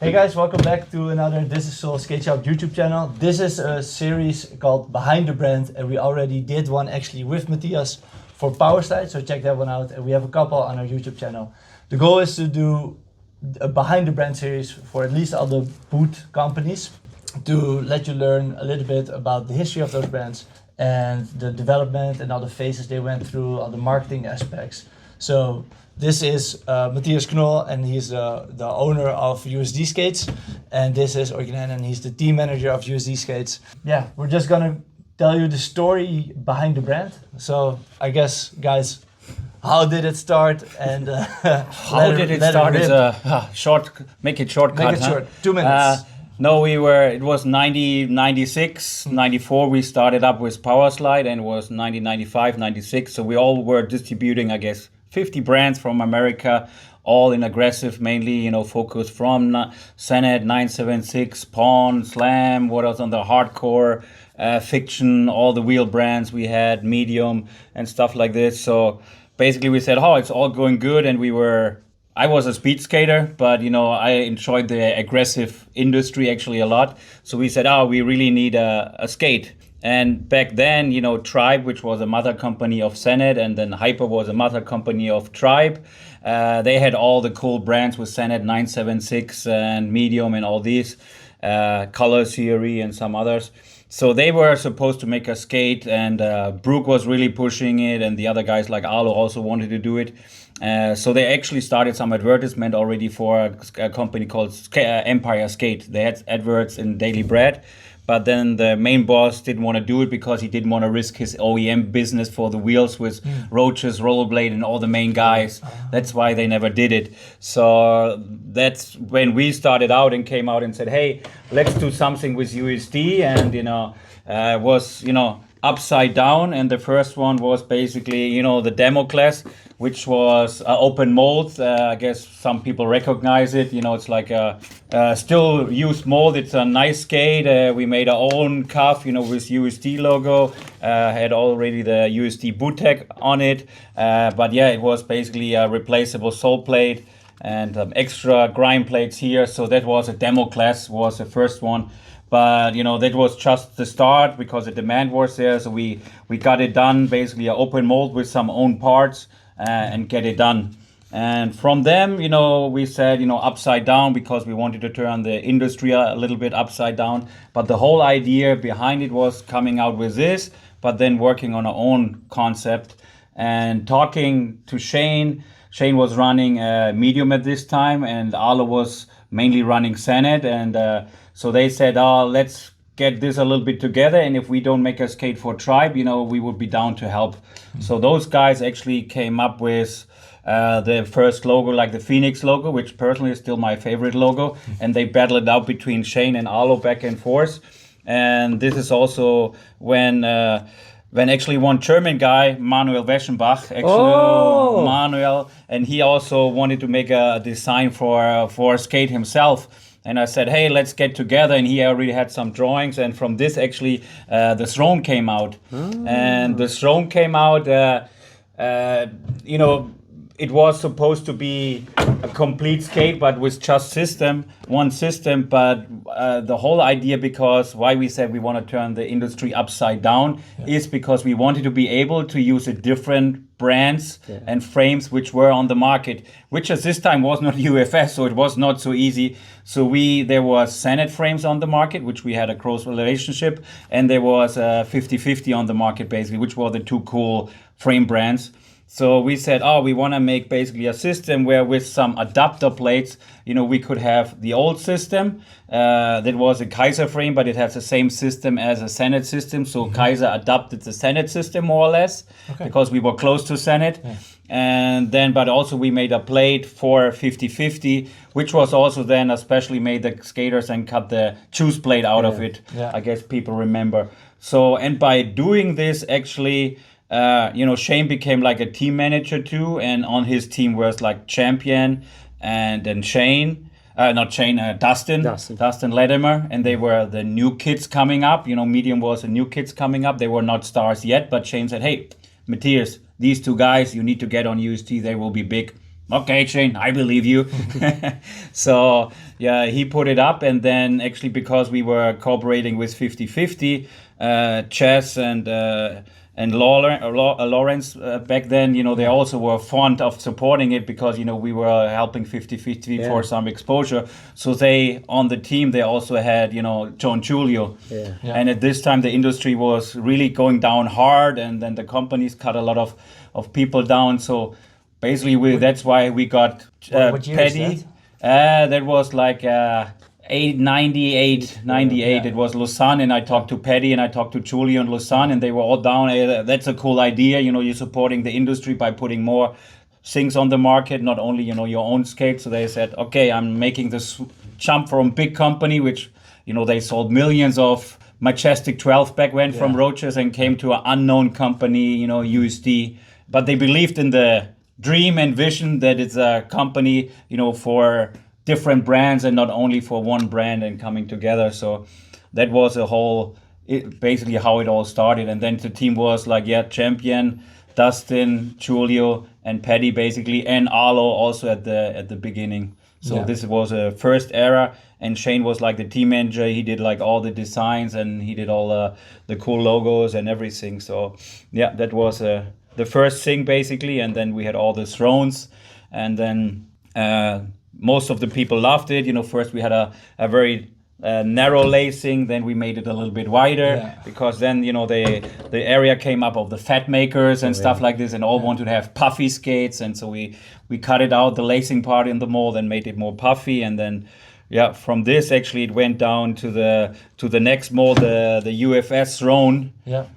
Hey guys, welcome back to another This Is Soul Skate Shop YouTube channel. This is a series called Behind the Brand, and we already did one actually with Matthias for Powerslide, so check that one out. And we have a couple on our YouTube channel. The goal is to do a Behind the Brand series for at least all the boot companies to let you learn a little bit about the history of those brands and the development and all the phases they went through, all the marketing aspects. So this is Matthias Knol, and he's the owner of USD Skates. And this is Eugen Enin, he's the team manager of USD Skates. Yeah, we're just gonna tell you the story behind the brand. So I guess, guys, how did it start? And how did it start is a short, make it shortcut. Make it short, 2 minutes. No, it was 96, 94, we started up with Powerslide, and it was 95, 96. So we all were distributing, I guess, 50 brands from America, all in aggressive, mainly, focused from Senate, 976, Pawn, Slam, what else on the hardcore, Fiction, all the wheel brands we had, Medium and stuff like this. So basically we said, it's all going good. And I was a speed skater, but I enjoyed the aggressive industry actually a lot. So we said, we really need a skate. And back then, Tribe, which was a mother company of Senate, and then Hyper was a mother company of Tribe. They had all the cool brands with Senate, 976 and Medium and all these, Color Theory and some others. So they were supposed to make a skate, and Brooke was really pushing it, and the other guys like Ollie also wanted to do it. So they actually started some advertisement already for a company called Empire Skate. They had adverts in Daily Bread. But then the main boss didn't want to do it because he didn't want to risk his OEM business for the wheels with Roaches, Rollerblade, and all the main guys. That's why they never did it. So that's when we started out and came out and said, hey, let's do something with USD. And, it was, upside down. And the first one was basically, the demo class, which was open mold. I guess some people recognize it. It's like a still used mold. It's a nice skate. We made our own cuff, with USD logo. Had already the USD boot tag on it. But yeah, it was basically a replaceable sole plate and extra grind plates here. So that was a demo class, was the first one. But, that was just the start because the demand was there. So we got it done, basically an open mold with some own parts and get it done. And from them, we said, upside down because we wanted to turn the industry a little bit upside down. But the whole idea behind it was coming out with this, but then working on our own concept and talking to Shane. Shane was running Medium at this time, and Ollie was mainly running Senate. And so they said, let's get this a little bit together. And if we don't make a skate for Tribe, we would be down to help. So those guys actually came up with the first logo, like the Phoenix logo, which personally is still my favorite logo. And they battled it out between Shane and Ollie back and forth. And this is also when actually one German guy, Manuel Weschenbach, Manuel, and he also wanted to make a design for a skate himself. And I said, hey, let's get together. And he already had some drawings. And from this, actually, the Throne came out. And the Throne came out, it was supposed to be a complete skate, but with just one system. But the whole idea, because why we said we want to turn the industry upside down is because we wanted to be able to use a different brands and frames which were on the market, which at this time was not UFS, so it was not so easy. So there was Senate frames on the market, which we had a close relationship, and there was 50/50 on the market, basically, which were the two cool frame brands. So we said, we want to make basically a system where with some adapter plates, we could have the old system that was a Kaiser frame, but it has the same system as a Senate system. So Kaiser adopted the Senate system more or less because we were close to Senate. Yeah. And then, but also we made a plate for 50/50, which was also then especially made the skaters and cut the choose plate out of it. Yeah. I guess people remember. So, and by doing this, actually, Shane became like a team manager too, and on his team was like Champion and then Dustin Latimer, and they were the new kids coming up. Medium was the new kids coming up. They were not stars yet, but Shane said, hey, Matthias, these two guys, you need to get on USD. They will be big. okay, Shane, I believe you. So yeah, he put it up, and then actually because we were cooperating with 50/50, Chess and Lawrence back then, they also were fond of supporting it because we were helping 50/50 for some exposure. So they on the team they also had John Julio, and at this time the industry was really going down hard, and then the companies cut a lot of people down. So basically, that's why we got what year Paddy. is that? That was like 98. It was Lausanne, and I talked to Paddy and I talked to Julio and Lausanne, and they were all down. Hey, that's a cool idea. You're supporting the industry by putting more things on the market, not only your own skate. So they said, okay, I'm making this jump from big company, which they sold millions of Majestic 12 back when from Roaches, and came to an unknown company, USD. But they believed in the dream and vision that it's a company, for different brands and not only for one brand and coming together. So that was basically how it all started. And then the team was like, Champion, Dustin, Julio, and Paddy basically, and Arlo also at the beginning. So this was a first era, and Shane was like the team manager. He did like all the designs, and he did all the cool logos and everything. So that was the first thing basically. And then we had all the thrones, and then most of the people loved it. First we had a very narrow lacing, then we made it a little bit wider because then the area came up of the fat makers and stuff like this, and all wanted to have puffy skates, and so we cut it out, the lacing part in the mold, and made it more puffy. And then from this actually it went down to the next mold, the UFS Throne,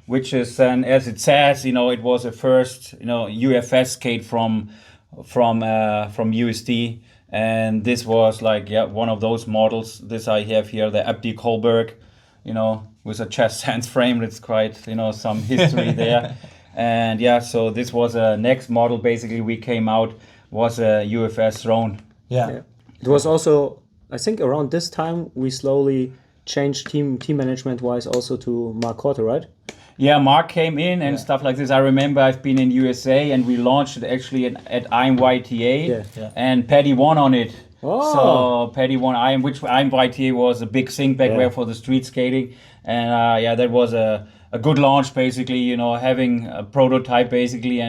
which is as it says, it was the first UFS skate from USD. And this was like one of those models. This I have here, the Abdi Kohlberg, with a chest hands frame. It's quite some history there. And so this was a next model. Basically, we came out was a UFS Throne. It was also, I think, around this time we slowly changed team management wise also to Mark Corte, right? Yeah, Mark came in and stuff like this. I remember I've been in USA and we launched it actually at IMYTA, and Paddy won on it. Oh. So Paddy won which IMYTA was a big thing back there for the street skating, and that was a good launch basically. Having a prototype basically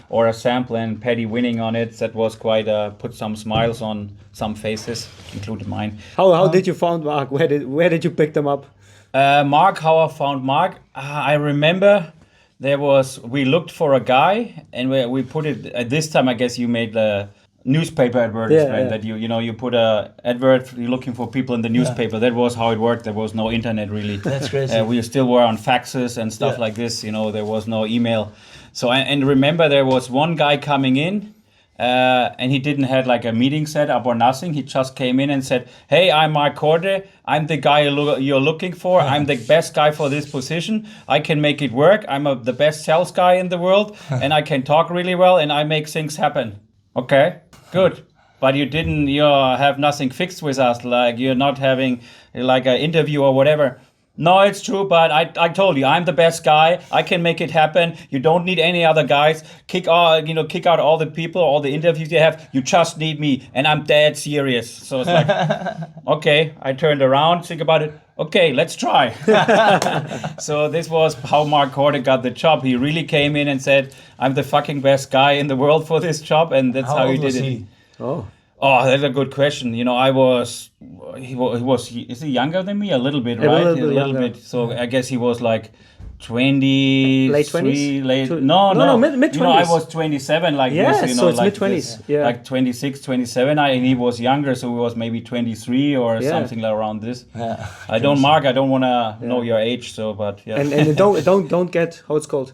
or a sample, and Paddy winning on it. That was quite put some smiles on some faces, including mine. How did you find Mark? Where did you pick them up? Mark, how I found Mark, I remember we looked for a guy, and we put it, at this time I guess you made the newspaper advertisement that you put a advert, you're looking for people in the newspaper. That was how it worked. There was no internet really. That's crazy. We still were on faxes and stuff like this, there was no email. So, and remember there was one guy coming in, and he didn't have like a meeting set up or nothing. He just came in and said, hey, I'm Mark Corte. I'm the guy you're looking for. I'm the best guy for this position. I can make it work. I'm the best sales guy in the world, and I can talk really well, and I make things happen. Okay, good. But you have nothing fixed with us. Like you're not having like an interview or whatever. No, it's true, but I told you, I'm the best guy. I can make it happen. You don't need any other guys. Kick out all the people, all the interviews you have. You just need me, and I'm dead serious. So it's like, okay. I turned around, think about it. Okay, let's try. So this was how Mark Cordic got the job. He really came in and said, I'm the fucking best guy in the world for this job, and that's how he did it. Oh, that's a good question. Is he younger than me? A little bit, right? A little bit. So I guess he was like 20, late 20s? No, mid 20s. I was 27 like this, so it's like mid 20s. Like 26, 27, and he was younger, so he was maybe 23 or something like around this. I don't want to know your age, so but And don't get how it's called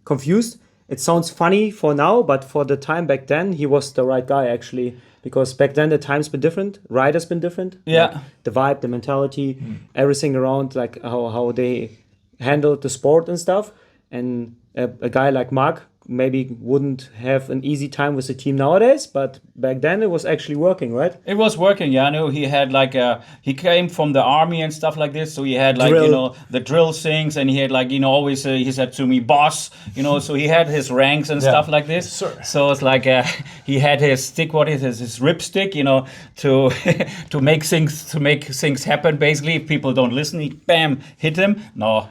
confused. It sounds funny for now, but for the time back then, he was the right guy actually. Because back then the time's been different, rider's been different. Like the vibe, the mentality, everything around, like how they handled the sport and stuff. And a guy like Mark maybe wouldn't have an easy time with the team nowadays, but back then it was actually working, right? It was working, yeah. I know he had like he came from the army and stuff like this, so he had like Drill. the drill things, and he had like always he said to me, "Boss," so he had his ranks and stuff like this. Sure. So it's like he had his stick, what is his ripstick, to to make things happen. Basically, if people don't listen, he bam hit him. No.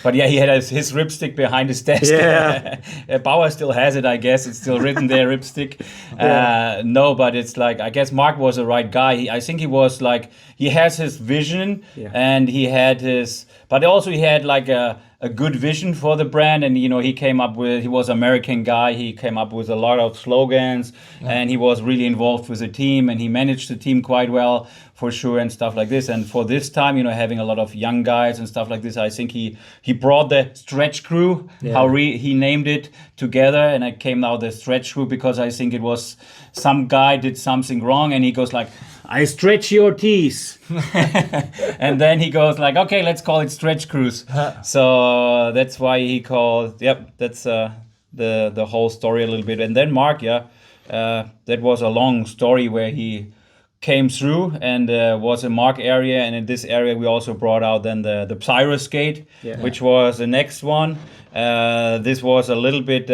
But yeah, he had his ripstick behind his desk. Yeah. Bauer still has it, I guess. It's still written there, ripstick. No, but it's like, I guess Mark was the right guy. I think he was like, he has his vision and he had but also he had like a good vision for the brand. And, he came up with, he was an American guy. He came up with a lot of slogans and he was really involved with the team and he managed the team quite well for sure and stuff like this. And for this time, having a lot of young guys and stuff like this, I think he brought the stretch crew, how he named it, together. And it came now the stretch crew because I think it was some guy did something wrong and he goes like, "I stretch your teeth." And then he goes like, "Okay, let's call it stretch crews." So that's why he called, that's the whole story a little bit. And then Mark, that was a long story where he came through and was a Mark area. And in this area, we also brought out then the Cyros skate, which was the next one. This was a little bit...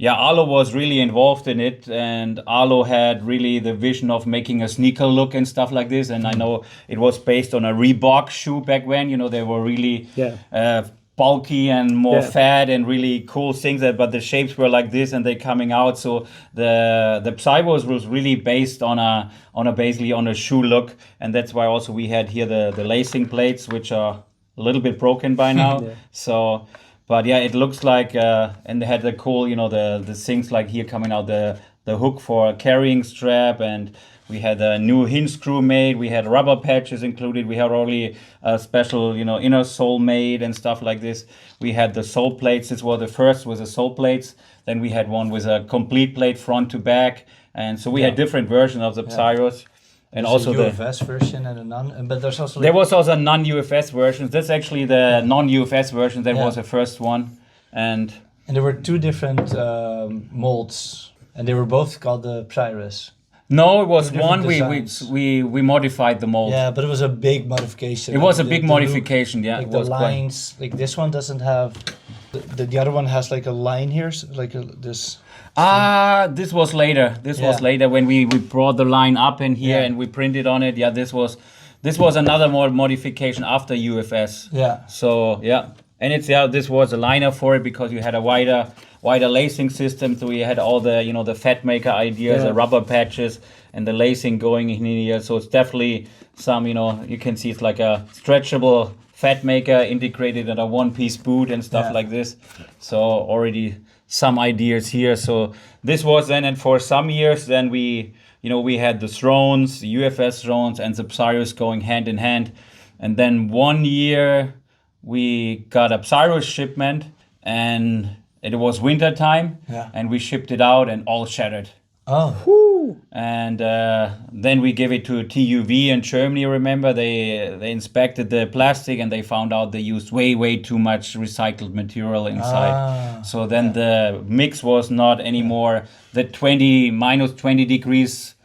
Arlo was really involved in it, and Arlo had really the vision of making a sneaker look and stuff like this. And I know it was based on a Reebok shoe back when, they were really bulky and more fat and really cool things. But the shapes were like this, and they coming out. So the Cyros was really based on a shoe look, and that's why also we had here the lacing plates, which are a little bit broken by now. So. But yeah, it looks like, and they had the cool, the things like here coming out, the hook for a carrying strap, and we had a new hinge screw made, we had rubber patches included, we had already a special, inner sole made and stuff like this. We had the sole plates, this was the first with the sole plates, then we had one with a complete plate front to back, and so we had different versions of the Cyros. And there's also a UFS version and a non, but there's also there was also a non-UFS version. That's actually the non-UFS version. That was the first one, and there were two different molds, and they were both called the Cyros. No, it was one we modified the mold. Yeah, but it was a big modification. It was a big modification. Yeah, like it the was lines. Like this one doesn't have. The other one has like a line here, like this. This was later. This was later when we brought the line up in here and we printed on it. Yeah, this was another more modification after UFS. Yeah. So and it's this was a liner for it because you had a wider lacing system. So we had all the the Fat Maker ideas, the rubber patches, and the lacing going in here. So it's definitely some you can see it's like a stretchable Fat Maker integrated in a one-piece boot and stuff like this. So already some ideas here. So this was then, and for some years then we had the Thrones, the UFS Thrones and the Cyros going hand in hand. And then one year we got a Cyros shipment and it was winter time and we shipped it out and all shattered. Oh. And then we gave it to TUV in Germany. Remember, they inspected the plastic and they found out they used way too much recycled material inside. So then the mix was not anymore the minus 20 degrees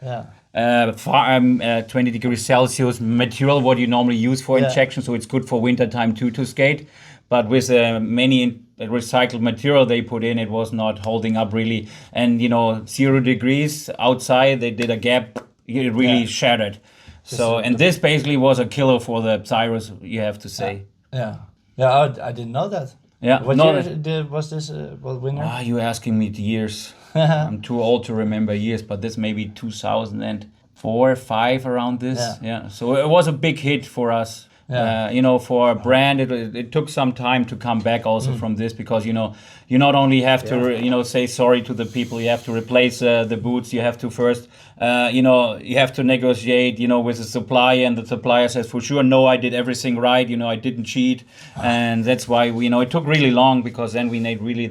20 degrees Celsius material what you normally use for injection. So it's good for winter time too to skate. But with many recycled material they put in, it was not holding up really. And 0 degrees outside, they did a gap, it really shattered. So and this basically was a killer for the Cyros, you have to say. I didn't know that. Yeah. What year was this winner? You're asking me years. I'm too old to remember years, but this may be 2004, 5 around this. So it was a big hit for us. For a brand, it took some time to come back also from this because you not only have to say sorry to the people, you have to replace the boots, you have to first you have to negotiate with the supplier, and the supplier says for sure no, I did everything right, I didn't cheat, and that's why it took really long because then we made really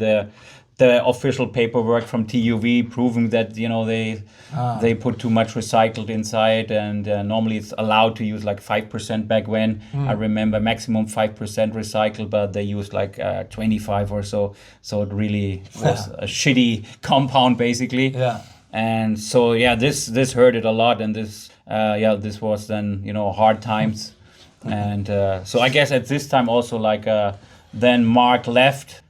the official paperwork from TUV proving that, you know, they put too much recycled inside, and normally it's allowed to use like 5% back when. I remember maximum 5% recycled, but they used like 25 or so. So it really was a shitty compound basically. Yeah. And so this hurt it a lot, and this was then, you know, hard times. And so I guess at this time also like then Mark left.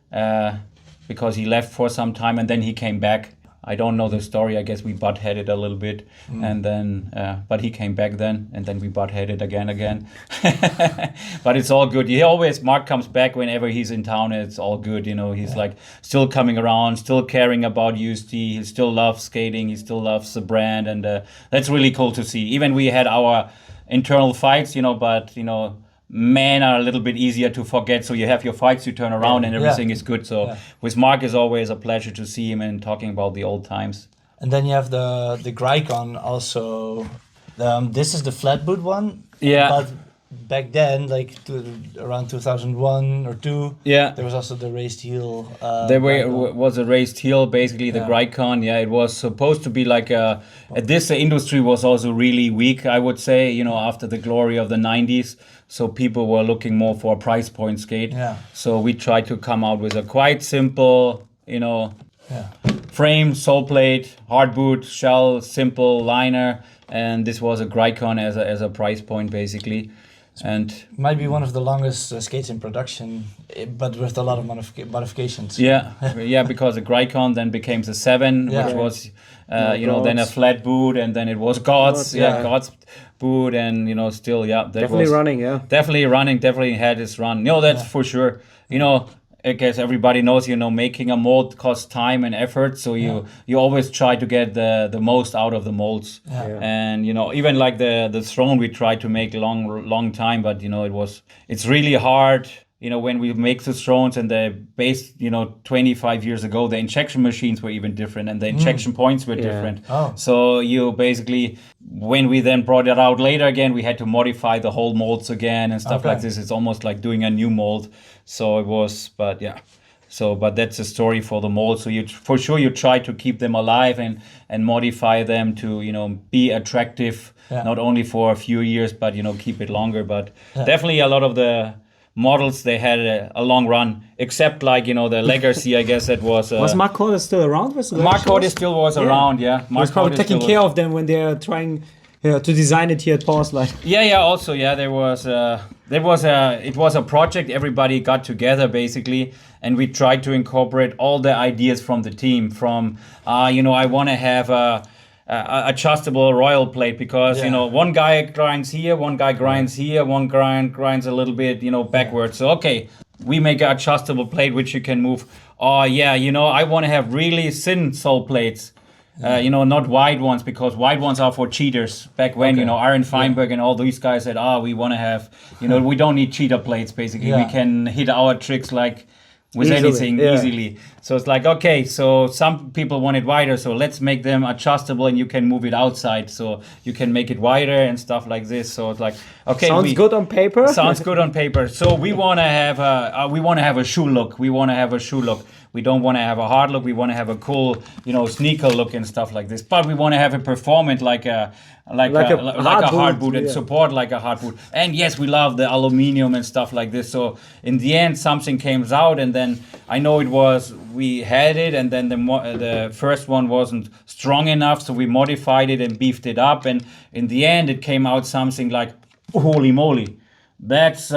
Because he left for some time and then he came back. I don't know the story. I guess we butt-headed a little bit, and then but he came back then, and then we butt-headed again. But it's all good. Mark comes back whenever he's in town. It's all good. You know, he's like still coming around, still caring about USD. He still loves skating. He still loves the brand, and that's really cool to see. Even we had our internal fights, you know, but you know, men are a little bit easier to forget, so you have your fights, you turn around, and everything is good. So with Mark, it's always a pleasure to see him and talking about the old times. And then you have the Gricon also. This is the flat boot one. Yeah. But back then, like around 2001 or 2, there was also the raised heel. There was a raised heel, basically the Gricon. Yeah, it was supposed to be like a. At this, the industry was also really weak, I would say. You know, after the glory of the 90s. So people were looking more for a price point skate. Yeah. So we tried to come out with a quite simple, you know, frame, sole plate, hard boot, shell, simple liner, and this was a Gricon as a price point basically. And might be one of the longest skates in production, but with a lot of modifications. Yeah, because the Gricon then became the 7, which was, you know, then a flat boot, and then it was God's boot, and you know, still, that definitely was running, definitely had its run. No, that's for sure. You know, I guess everybody knows, you know, making a mold costs time and effort, so you always try to get the most out of the molds. And you know, even like the throne we tried to make long time, but you know, it's really hard. You know, when we make the thrones, and the base, you know, 25 years ago, the injection machines were even different, and the injection points were different. So you basically, when we then brought it out later again, we had to modify the whole molds again and stuff like this. It's almost like doing a new mold. So it was, but that's a story for the mold. So you try to keep them alive and modify them to, you know, be attractive, not only for a few years, but, you know, keep it longer. But definitely a lot of the models, they had a long run, except like, you know, the legacy, I guess that was... was Mark Cordic still around? Mark Cordic still was around, Mark he was probably taking care of them when they're trying to design it here at Powerslide. Also, it was a project. Everybody got together basically, and we tried to incorporate all the ideas from the team. From you know, I want to have a adjustable royal plate, because you know, one guy grinds here, one guy grinds here, one grinds a little bit, you know, backwards. So okay, we make an adjustable plate which you can move. You know, I want to have really thin sole plates. You know, not wide ones, because wide ones are for cheaters. Back when, you know, Aaron Feinberg and all these guys said, we want to have, you know, we don't need cheater plates, basically. We can hit our tricks like with anything easily. So it's like, okay, so some people want it wider, so let's make them adjustable, and you can move it outside, so you can make it wider and stuff like this. So it's like, okay, sounds good on paper. Sounds good on paper. So we want to have a shoe look. We don't want to have a hard look. We want to have a cool, you know, sneaker look and stuff like this. But we want to have it performant like a hard boot and support like a hard boot. And yes, we love the aluminum and stuff like this. So in the end, something came out, and then I know we had it, and then the first one wasn't strong enough, so we modified it and beefed it up. And in the end, it came out something like, holy moly, that's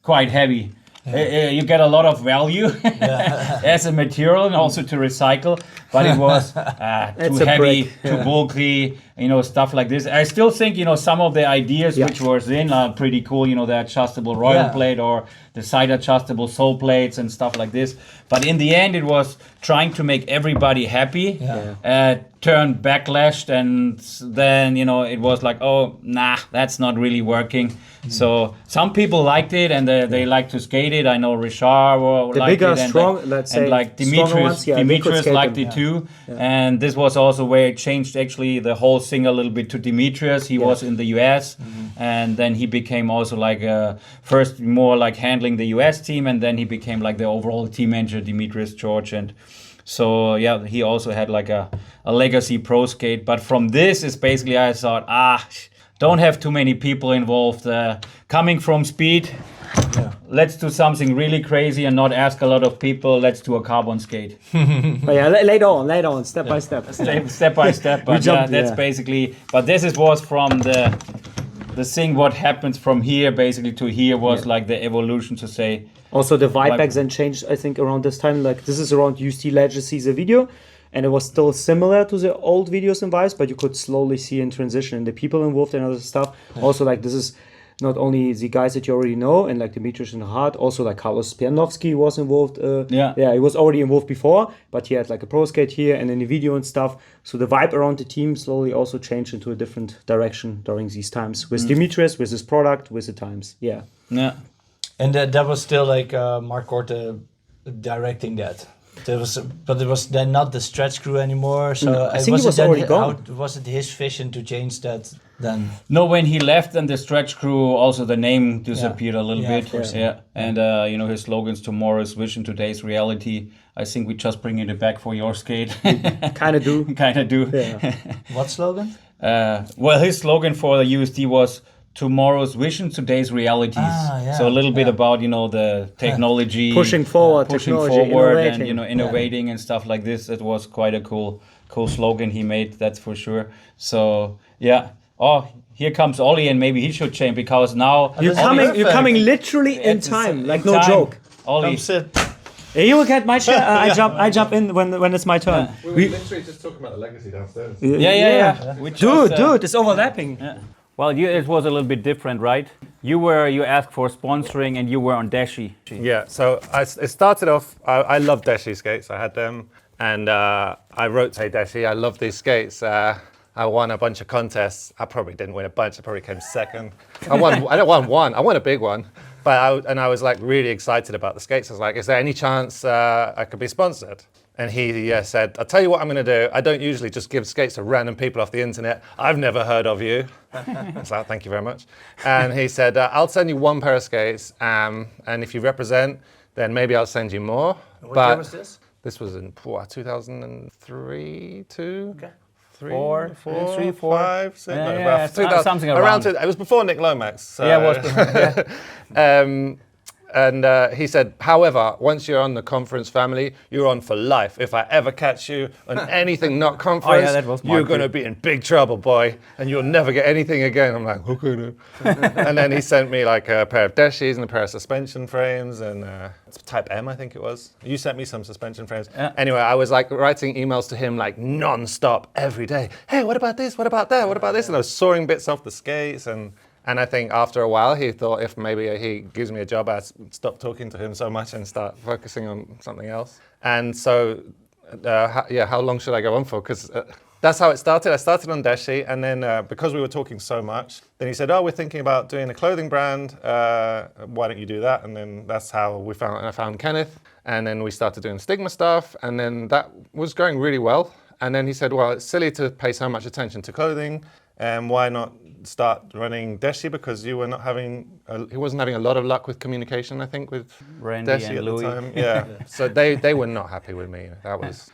quite heavy. You get a lot of value as a material, and also to recycle, but it was too heavy, too bulky, you know, stuff like this. I still think, you know, some of the ideas which was in are pretty cool, you know, the adjustable royal plate or the side adjustable sole plates and stuff like this. But in the end, it was trying to make everybody happy, turned backlashed, and then, you know, it was like, oh, nah, that's not really working. So some people liked it, and they like to skate it. I know Richard liked it, and like Demetrius liked it too. And this was also where it changed actually the whole thing a little bit to Demetrius. He was in the US, and then he became also like first more like handling the US team, and then he became like the overall team manager, Demetrius George. And So yeah, he also had like a legacy pro skate. But from this is basically I thought, don't have too many people involved. Coming from speed, let's do something really crazy and not ask a lot of people. Let's do a carbon skate. But yeah, later on, step by step. Step by step. But that's basically. But this was from the thing. What happens from here basically to here was like the evolution to say. Also, the vibe back then changed, I think, around this time. Like, this is around USD Legacy's a video, and it was still similar to the old videos and vibes, but you could slowly see in transition and the people involved and other stuff. Yeah. Also, like, this is not only the guys that you already know, and like Demetrius and Hart, also like Carlos Pianovsky was involved. He was already involved before, but he had like a pro skate here and in the video and stuff. So the vibe around the team slowly also changed into a different direction during these times with Demetrius, with his product, with the times. Yeah. And that was still like Mark Korte directing that. But it was then not the stretch crew anymore. So I think he was already gone. Was it his vision to change that then? No, when he left, then the stretch crew, also the name disappeared a little bit. And his slogans, tomorrow's vision, today's reality. I think we just bringing it back for your skate. Kind of do. Yeah. What slogan? Well, his slogan for the USD was tomorrow's vision, today's realities. So a little bit about the technology, pushing forward, and innovating and stuff like this. It was quite a cool slogan he made. That's for sure. So here comes Ollie, and maybe he should change because now you're coming literally in time, like no joke. Ollie, come sit. You will get my chair. I jump in when it's my turn. We were literally just talking about the legacy downstairs. Dude, it's overlapping. Yeah. Well, it was a little bit different, right? You asked for sponsoring, and you were on Deshi. Yeah, so it started off. I love Deshi skates. I had them, and I wrote to Hey Deshi, I love these skates. I won a bunch of contests. I probably didn't win a bunch. I probably came second. I don't want one. I won a big one, but I was like really excited about the skates. I was like, is there any chance I could be sponsored? And he said, I'll tell you what I'm going to do. I don't usually just give skates to random people off the internet. I've never heard of you. I was like, thank you very much. And he said, I'll send you one pair of skates. And if you represent, then maybe I'll send you more. What year was this? This was in 2003, 2? Okay. 4, 5, 6, something around. It was before Nick Lomax. So. Yeah, it was. And he said, however, once you're on the conference family, you're on for life. If I ever catch you on anything not conference, you're going to be in big trouble, boy, and you'll never get anything again. I'm like, okay. And then he sent me like a pair of Deshis and a pair of suspension frames and Type M, I think it was. You sent me some suspension frames. Yeah. Anyway, I was like writing emails to him like non-stop every day. Hey, what about this? What about that? What about this? And I was sawing bits off the skates and I think after a while, he thought if maybe he gives me a job, I'd stop talking to him so much and start focusing on something else. And so, how long should I go on for? Because that's how it started. I started on Deshi, and then because we were talking so much, then he said, we're thinking about doing a clothing brand. Why don't you do that? And then that's how I found Kenneth. And then we started doing Stigma stuff, and then that was going really well. And then he said, well, it's silly to pay so much attention to clothing, and why not start running Deshi, because he wasn't having a lot of luck with communication, I think, with Randy Deshi and at Louis. the time. Yeah. So they were not happy with me. I was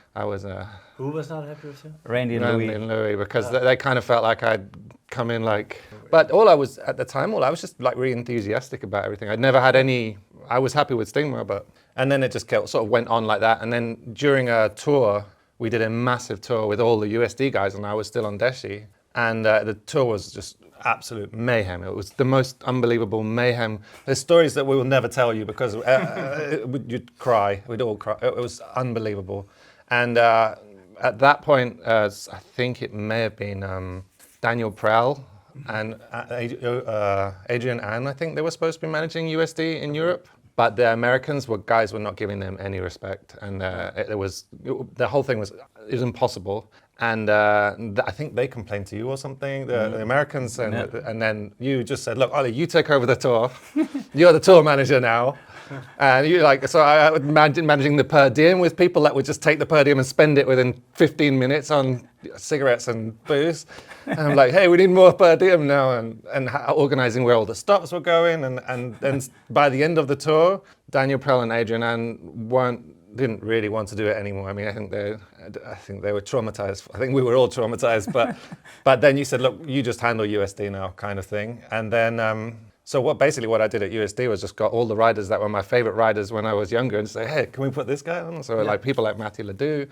Who was not happy with you? Randy and Louis, because they kind of felt like I'd come in like. But all I was just like really enthusiastic about everything. I'd never had any. I was happy with Stigma, and then it just sort of went on like that. And then during a tour, we did a massive tour with all the USD guys, and I was still on Deshi. And the tour was just absolute mayhem. It was the most unbelievable mayhem. There's stories that we will never tell you because you'd cry. We'd all cry. It was unbelievable. And at that point, I think it may have been Daniel Prell and Adrian Ann, I think they were supposed to be managing USD in Europe. But the Americans were not giving them any respect. And the whole thing was impossible. And I think they complained to you or something, the Americans, and then you just said, "Look, Ollie, you take over the tour. You're the tour manager now." And you so I would imagine managing the per diem with people that would just take the per diem and spend it within 15 minutes on cigarettes and booze. And I'm like, "Hey, we need more per diem now," and organizing where all the stops were going. And by the end of the tour, Daniel Prell and Adrian Ann weren't didn't really want to do it anymore. I mean, I think they were traumatized. I think we were all traumatized. But then you said, look, you just handle USD now, kind of thing. And then so what I did at USD was just got all the riders that were my favorite riders when I was younger and say, hey, can we put this guy on? So like people like Matty Ledoux.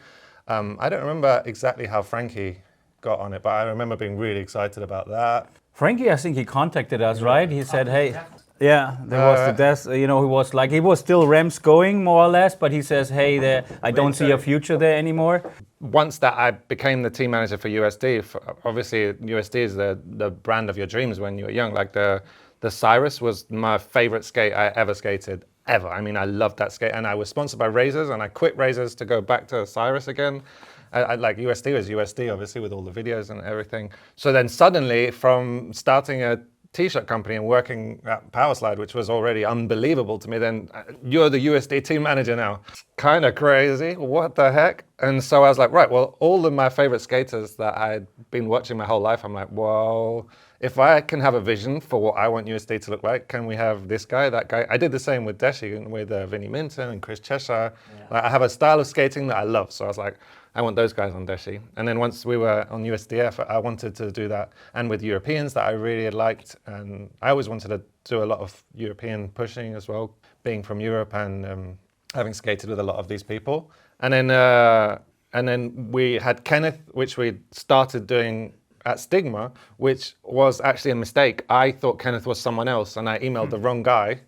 I don't remember exactly how Frankie got on it, but I remember being really excited about that. Frankie, I think he contacted us, right? He said, hey, yeah, there was the death. He was still Rams going more or less, but he says, hey, I don't see a future there anymore. Once that I became the team manager for USD, obviously USD is the brand of your dreams when you were young. Like the Cyros was my favorite skate I ever skated, ever. I mean, I loved that skate, and I was sponsored by Razors, and I quit Razors to go back to Cyros again. I like USD was USD, obviously, with all the videos and everything. So then suddenly, from starting a t-shirt company and working at Powerslide, which was already unbelievable to me, then you're the USD team manager now. Kind of crazy. What the heck? And so I was like, right, well, all of my favorite skaters that I'd been watching my whole life, I'm like, well, if I can have a vision for what I want USD to look like, can we have this guy, that guy? I did the same with Deshi and with Vinnie Minton and Chris Cheshire. Yeah. Like, I have a style of skating that I love. So I was like, I want those guys on Deshi. And then once we were on USDF, I wanted to do that. And with Europeans that I really liked. And I always wanted to do a lot of European pushing as well, being from Europe and having skated with a lot of these people. And then we had Kenneth, which we started doing at Stigma, which was actually a mistake. I thought Kenneth was someone else, and I emailed the wrong guy.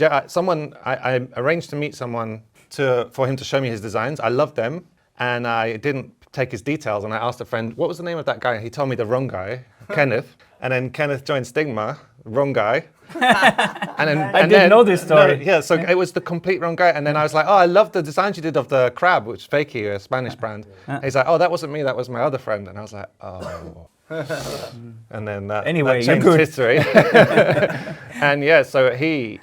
I arranged to meet someone for him to show me his designs. I loved them, and I didn't take his details, and I asked a friend, what was the name of that guy? He told me the wrong guy, Kenneth. And then Kenneth joined Stigma, wrong guy. I didn't know this story. No, so it was the complete wrong guy. And then I was like, oh, I love the designs you did of the crab, which is Fakey, a Spanish brand. He's like, oh, that wasn't me, that was my other friend. And I was like, oh. And then that changed history. And yeah, so he's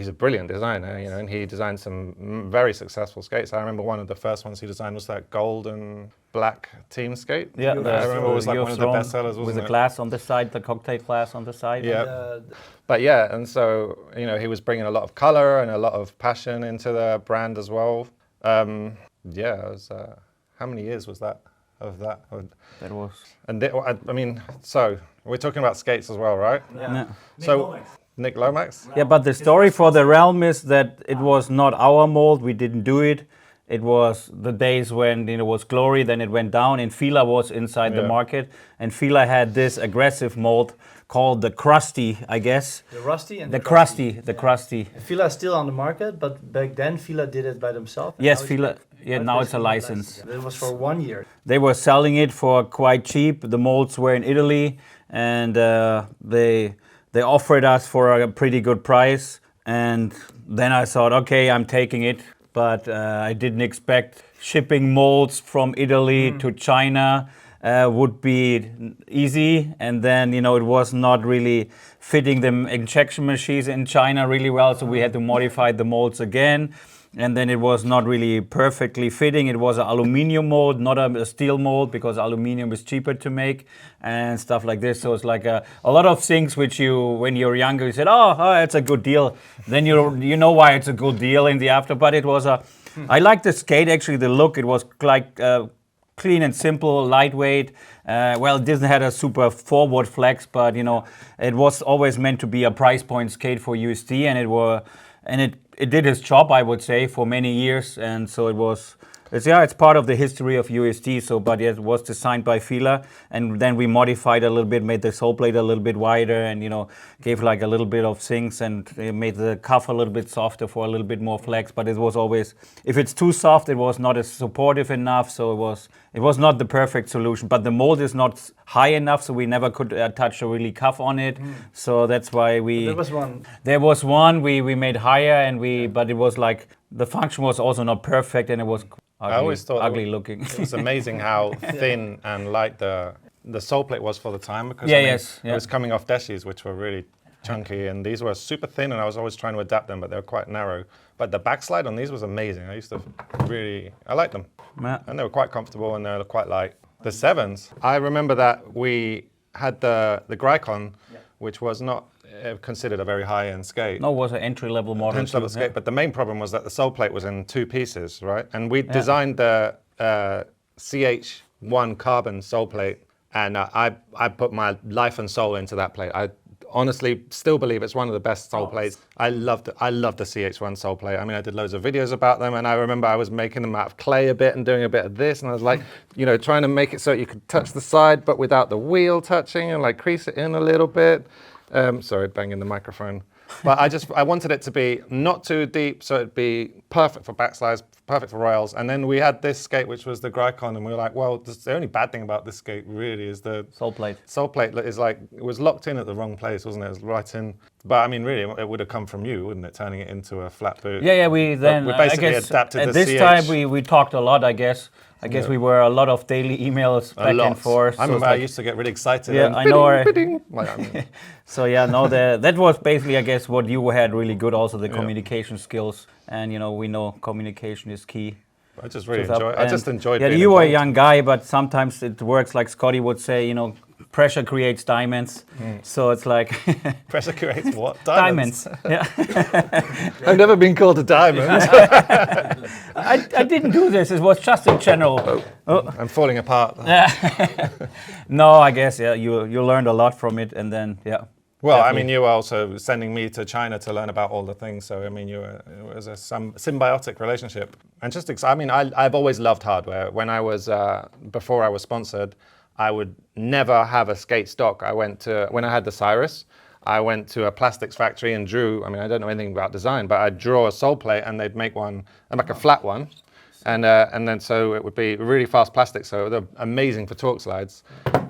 a brilliant designer, and he designed some very successful skates. I remember one of the first ones he designed was that gold and black team skate. Yeah, I remember it was like one of the best sellers, wasn't it? With the glass on the side, the cocktail glass on the side. Yeah. But yeah, and so, he was bringing a lot of color and a lot of passion into the brand as well. It was, how many years was that? Of that? That was. And so we're talking about skates as well, right? Yeah. So Nick Lomax? Yeah, but the story for the Realm is that it was not our mold. We didn't do it. It was the days when it was Glory, then it went down, and Fila was inside the market. And Fila had this aggressive mold called the Krusty, I guess. The Rusty and the Krusty. The Krusty. Fila is still on the market, but back then Fila did it by themselves. Yes, Fila. Yeah, now it's a license. It was for 1 year. They were selling it for quite cheap. The molds were in Italy, and they offered us for a pretty good price. And then I thought, okay, I'm taking it. But I didn't expect shipping molds from Italy to China would be easy. And then, it was not really fitting the injection machines in China really well. So we had to modify the molds again. And then it was not really perfectly fitting. It was an aluminum mold, not a steel mold, because aluminum is cheaper to make and stuff like this. So it's like a lot of things which when you're younger, you said, oh, it's a good deal. Then you know why it's a good deal in the after. But it was I liked the skate, actually, the look. It was like clean and simple, lightweight. It didn't have a super forward flex, but, it was always meant to be a price point skate for USD, and it did its job, I would say, for many years, and so it's part of the history of USD. So, but it was designed by Fila, and then we modified a little bit, made the sole plate a little bit wider, and gave like a little bit of things, and made the cuff a little bit softer for a little bit more flex. But it was always, if it's too soft, it was not as supportive enough. So it was not the perfect solution. But the mold is not high enough, so we never could touch a really cuff on it. So that's why there was one we made higher, but it was like the function was also not perfect, and it was ugly, I always thought ugly looking. It was amazing how thin and light the sole plate was for the time, because it was coming off Deshis, which were really chunky, and these were super thin, and I was always trying to adapt them, but they were quite narrow. But the backslide on these was amazing. I liked them. And they were quite comfortable, and they were quite light. The sevens, I remember that we had the Grycon, which was not considered a very high-end skate. No, it was an entry-level model. Entry-level skate, but the main problem was that the sole plate was in 2 pieces, right? And we designed the CH1 carbon sole plate, and I put my life and soul into that plate. I honestly still believe it's one of the best sole plates. I loved the CH1 sole plate. I mean, I did loads of videos about them, and I remember I was making them out of clay a bit and doing a bit of this, and I was like, you know, trying to make it so you could touch the side, but without the wheel touching, and like crease it in a little bit. Sorry, banging the microphone. But I wanted it to be not too deep, so it'd be perfect for backslides, perfect for royals. And then we had this skate, which was the Grycon, and we were like, well, the only bad thing about this skate really is the sole plate. Sole plate is like, it was locked in at the wrong place, wasn't it? It was right in. But I mean, really, it would have come from you, wouldn't it? Turning it into a flat boot. Yeah, we then we basically I guess adapted at the this CH. time we talked a lot. I guess we were a lot of daily emails back and forth. I remember I used to get really excited. Yeah, and I know. bidding. Like, I mean, So yeah, no, that was basically, I guess, what you had really good. Also the communication skills, and you know, we know communication is key. I just really enjoyed. I just enjoyed. Yeah, being you were a involved. young guy, but sometimes it works like Scotty would say. You know, pressure creates diamonds. So it's like Pressure creates what? diamonds. Yeah. I've never been called a diamond. I didn't do this. It was just in general. I'm falling apart. No, I guess you learned a lot from it, and then Well, definitely. I mean, you were also sending me to China to learn about all the things. So, I mean, it was a symbiotic relationship. And just, I mean, I've always loved hardware. When I was, before I was sponsored, I would never have a skate stock. When I had the Cyros, I went to a plastics factory and drew, I mean, I don't know anything about design, but I'd draw a sole plate and they'd make one, like a flat one. And then so it would be really fast plastic, so they're amazing for torque slides.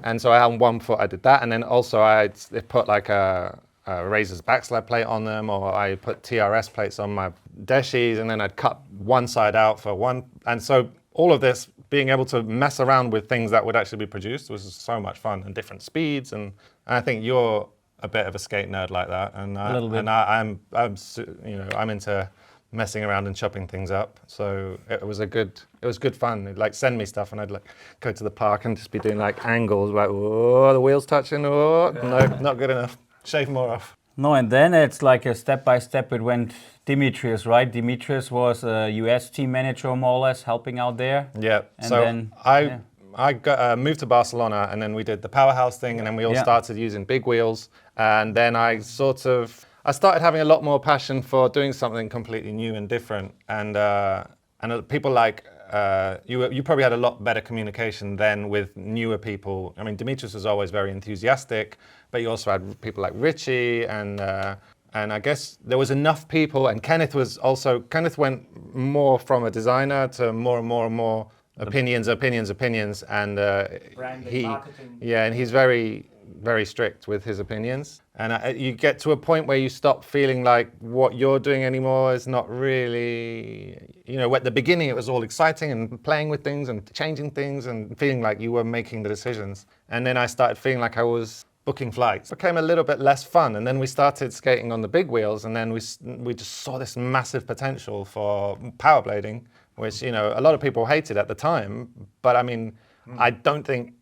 And so I had 1 foot, I did that, and then also I put like a Razor's backslide plate on them, or I put TRS plates on my deshies, and then I'd cut one side out for one. And so all of this, being able to mess around with things that would actually be produced was so much fun, and different speeds. And I think you're a bit of a skate nerd like that, and A little bit. And I'm into messing around and chopping things up. So it was good fun. They'd like send me stuff, and I'd like go to the park and just be doing like angles, like, oh, the wheel's touching, oh, no, not good enough. Shave more off. No, and then it's like a step by step. It went Demetrius, right? Demetrius was a US team manager, more or less, helping out there. Yeah. And so then, I got, moved to Barcelona, and then we did the powerhouse thing, and then we all started using big wheels, and then I started having a lot more passion for doing something completely new and different, and people like you probably had a lot better communication then with newer people. I mean, Demetrius was always very enthusiastic, but you also had people like Richie, and I guess there was enough people, and Kenneth went more from a designer to more and more opinions, and Branding, marketing. and he's very, very strict with his opinions. And you get to a point where you stop feeling like what you're doing anymore is not really, at the beginning it was all exciting and playing with things and changing things and feeling like you were making the decisions. And then I started feeling like I was booking flights. It became a little bit less fun. And then we started skating on the big wheels, and then we just saw this massive potential for powerblading, which, a lot of people hated at the time. But I mean, I don't think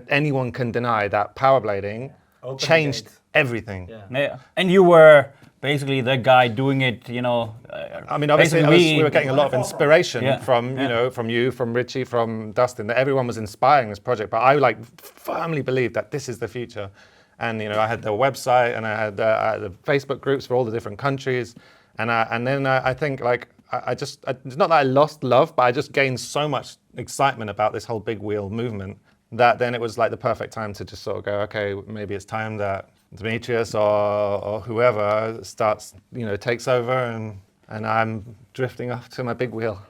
anyone can deny that powerblading changed everything. Yeah. And you were basically the guy doing it, I mean, obviously, we were getting a lot of inspiration from you, from Richie, from Dustin. That everyone was inspiring this project, but I firmly believed that this is the future. And I had the website, and I had the Facebook groups for all the different countries, and then I think it's not that I lost love, but I just gained so much excitement about this whole big wheel movement that then it was like the perfect time to just sort of go, okay, maybe it's time that Demetrius or whoever starts, takes over, and I'm drifting off to my big wheel.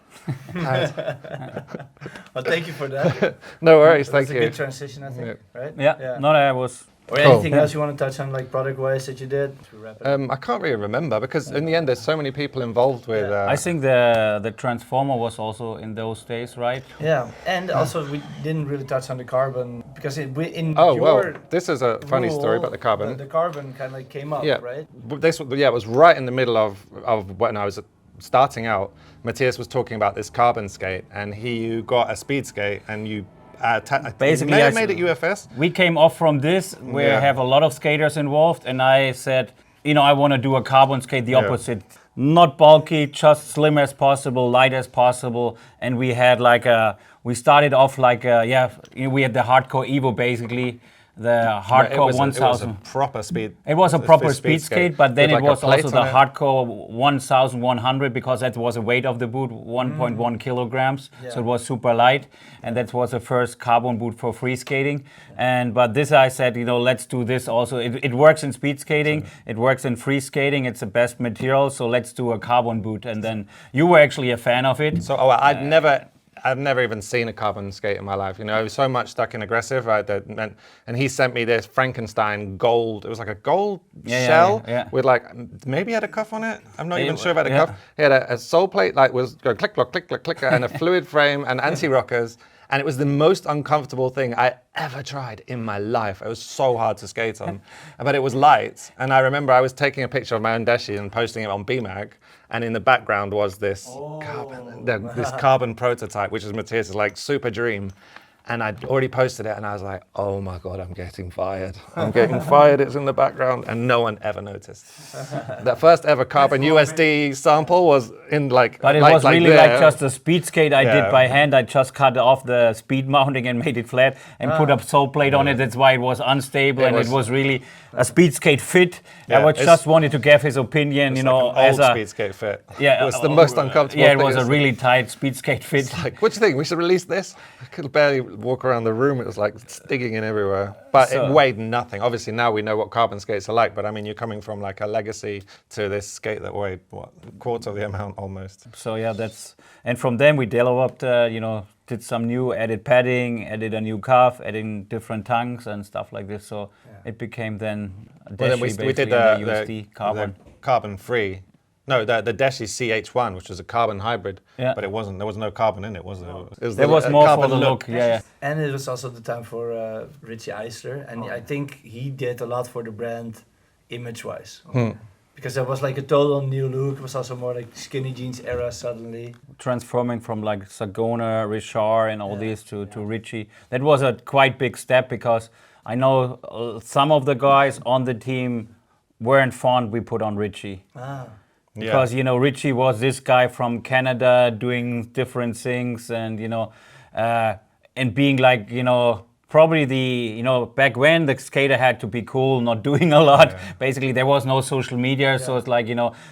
Well, thank you for that. No worries, thank That's you. a good transition, I think, right? Yeah. No, I was. Or Cool. anything else you want to touch on, like product-wise, that you did to wrap it up? I can't really remember, because in the end there's so many people involved with... I think the Transformer was also in those days, right? Yeah, and also we didn't really touch on the carbon, because this is a funny story about the carbon. The carbon kind of came up, right? It was right in the middle of when I was starting out. Matthias was talking about this carbon skate, and you got a speed skate, and you Basically, you may I have made it UFS. We came off from this. We have a lot of skaters involved, and I said, I want to do a carbon skate, the opposite. Not bulky, just slim as possible, light as possible. And we had we started off we had the hardcore Evo basically. The hardcore 1000. It was a proper speed. It was a proper speed skate, but then it was also the on it. hardcore 1100 because that was the weight of the boot, 1.1 kilograms. So it was super light, and that was the first carbon boot for free skating. But this I said, let's do this also. It works in speed skating, it works in free skating. It's the best material, so let's do a carbon boot. And then you were actually a fan of it. So I've never even seen a carbon skate in my life. I was so much stuck in aggressive. And he sent me this Frankenstein gold. It was like a gold shell with maybe had a cuff on it. I'm not even sure about the cuff. He had a sole plate was going click, clock, click, click, click, and a fluid frame and anti-rockers. And it was the most uncomfortable thing I ever tried in my life. It was so hard to skate on, but it was light. And I remember I was taking a picture of my own deshi and posting it on BMAG. And in the background was this carbon prototype, which is Matthias' super dream. And I'd already posted it, and I was like, oh my God, I'm getting fired. I'm getting fired, it's in the background, and no one ever noticed. The first ever carbon USD sample was in But it was really just a speed skate I did by hand. I just cut off the speed mounting and made it flat and put a sole plate on it. That's why it was unstable, it was really a speed skate fit. I just wanted to give his opinion, as a speed skate fit. Yeah, it was the most uncomfortable thing. It was a really tight speed skate fit. What do you think? We should release this? I could barely walk around the room. It was sticking in everywhere. But it weighed nothing. Obviously now we know what carbon skates are like, but I mean, you're coming from a legacy to this skate that weighed, a quarter of the amount almost. So and from then we developed, did some new added padding, added a new cuff, adding different tongues and stuff like this. So it became then a deshi, we did the USD carbon. The carbon free. No, the Deshi CH1, which was a carbon hybrid, but it wasn't. There was no carbon in it, was there? There was more for the look. And it was also the time for Richie Eisler, and I think he did a lot for the brand, image-wise, because there was a total new look. It was also more skinny jeans era suddenly. Transforming from Sagona, Richard, and all these to Richie. That was a quite big step because I know some of the guys on the team weren't fond we put on Richie. Because Richie was this guy from Canada doing different things, and and being probably the back when the skater had to be cool, not doing a lot. Basically, there was no social media, so it's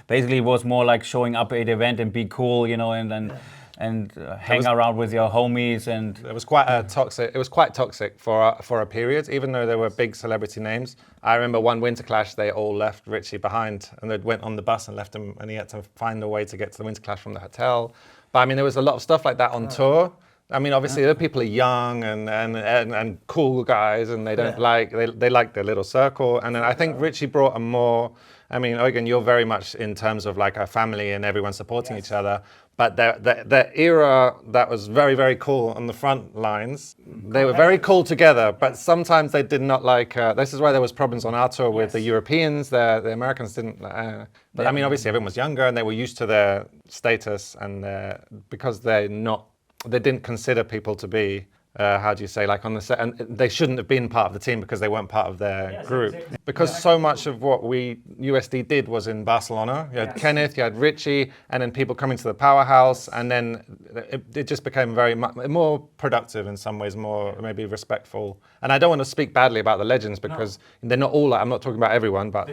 basically it was more showing up at an event and be cool, and then. And hang around with your homies, and it was quite toxic. It was quite toxic for a period, even though there were big celebrity names. I remember one Winter Clash, they all left Richie behind, and they went on the bus and left him, and he had to find a way to get to the Winter Clash from the hotel. But I mean, there was a lot of stuff like that on tour. I mean, obviously, the people are young and cool guys, and they don't they like their little circle. And then I think Richie brought a more. I mean, Eugen, you're very much in terms of a family and everyone supporting each other. But the era that was very, very cool on the front lines, they were very cool together, but sometimes they did not this is why there was problems on our tour with the Europeans, the Americans didn't, but I mean, obviously everyone was younger and they were used to their status, and because they didn't consider people to be, how do you say, on the set, and they shouldn't have been part of the team because they weren't part of their group. Exactly. Because so much of what USD did was in Barcelona. You had Kenneth, you had Richie, and then people coming to the powerhouse, and then it just became very more productive in some ways, more maybe respectful. And I don't want to speak badly about the legends because they're not all I'm not talking about everyone, but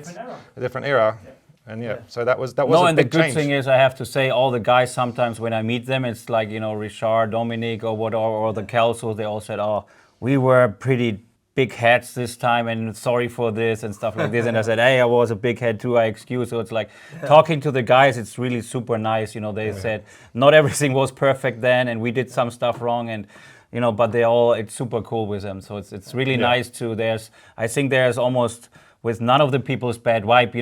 a different era. And so that was a big change. And the good thing is, I have to say, all the guys sometimes when I meet them, it's Richard, Dominic, or the Kelsos, they all said, "Oh, we were pretty big heads this time, and sorry for this and stuff like this." And I said, "Hey, I was a big head too. I excuse." So it's talking to the guys, it's really super nice. They said not everything was perfect then, and we did some stuff wrong, and but it's super cool with them. So it's really nice to. I think there's almost. With none of the people's bad vibe,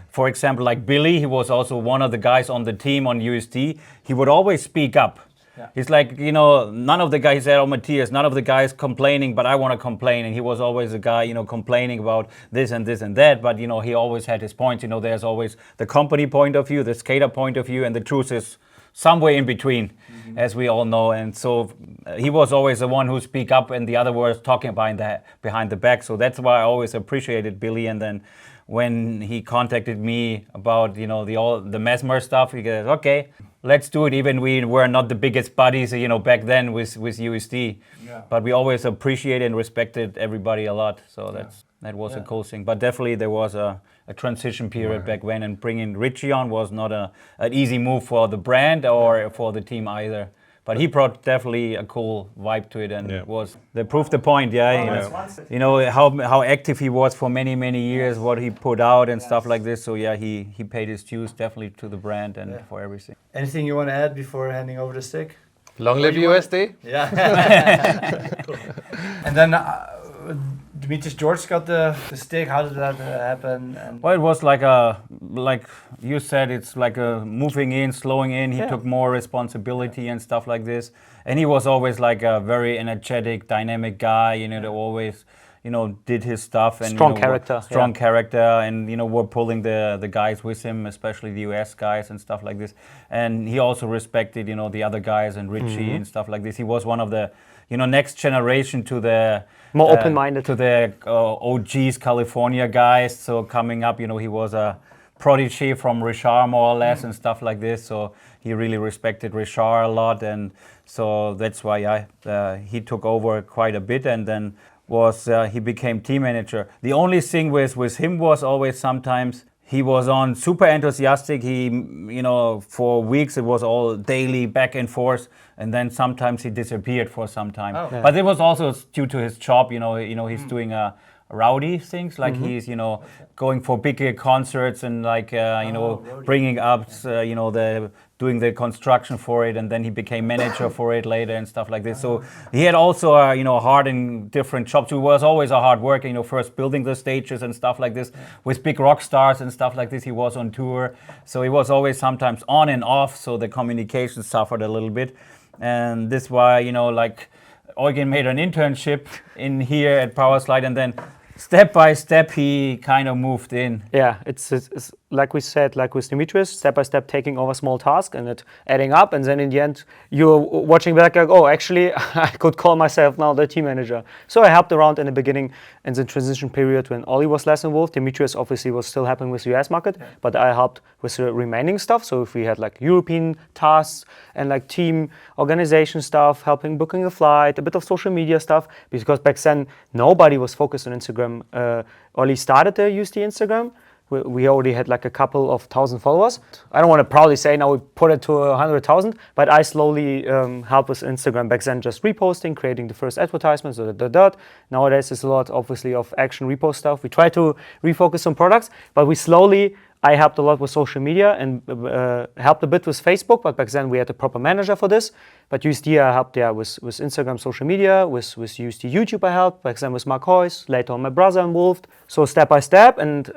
for example, Billy, he was also one of the guys on the team on USD. He would always speak up. Yeah. He's none of the guys said, "Oh, Matthias," none of the guys complaining, but I want to complain. And he was always the guy, complaining about this and this and that. But, he always had his points. There's always the company point of view, the skater point of view, and the truth is somewhere in between, as we all know. And so he was always the one who speak up, and the other was talking behind the back. So that's why I always appreciated Billy. And then when he contacted me about the Mesmer stuff, he goes, okay, let's do it. Even we were not the biggest buddies back then with USD, but we always appreciated and respected everybody a lot. So that was a cool thing. But definitely there was a transition period back then, and bringing Richie on was not an easy move for the brand or for the team either. But he brought definitely a cool vibe to it, and they proved the point. How active he was for many years, what he put out and stuff like this. So he paid his dues definitely to the brand and for everything. Anything you want to add before handing over the stick? Long live USD. Yeah. Cool. And then Demetrius George got the stick. How did that happen? Well, it was like you said, it's like a moving in, slowing in. He took more responsibility and stuff like this. And he was always like a very energetic, dynamic guy, that always, did his stuff. And strong character, and, were pulling the guys with him, especially the US guys and stuff like this. And he also respected, the other guys and Richie and stuff like this. He was one of the, next generation to the more open-minded to the OGs California guys. So coming up, he was a protege from Richard more or less and stuff like this. So he really respected Richard a lot, and so that's why he took over quite a bit, and then he became team manager. The only thing with him was always sometimes he was on super enthusiastic. He, for weeks it was all daily back and forth, and then sometimes he disappeared for some time. Oh. Yeah. But it was also due to his job. He's doing rowdy things, like he's going for bigger concerts and like bringing up doing the construction for it, and then he became manager for it later and stuff like this. So he had also hard and different jobs. He was always a hard worker, first building the stages and stuff like this with big rock stars and stuff like this. He was on tour, so he was always sometimes on and off, so the communication suffered a little bit. And this why like Eugen made an internship in here at Powerslide, and then step by step he kind of moved in. Yeah, it's like we said, like with Demetrius, step by step taking over small tasks and it adding up, and then in the end you're watching back like, oh, actually I could call myself now the team manager. So I helped around in the beginning in the transition period when Ollie was less involved. Demetrius obviously was still helping with the US market, but I helped with the remaining stuff. So if we had like European tasks and like team organization stuff, helping booking a flight, a bit of social media stuff, because back then nobody was focused on Instagram. Ollie started the USD Instagram. We already had like a couple of thousand followers. I don't want to proudly say now we put it to 100,000, but I slowly helped with Instagram back then, just reposting, creating the first advertisements. Nowadays it's a lot, obviously, of action repost stuff. We try to refocus on products, but I helped a lot with social media and helped a bit with Facebook, but back then we had a proper manager for this. But USD I helped with Instagram, social media, with USD YouTube I helped, back then with Mark Hoyce, later on my brother involved. So step by step, and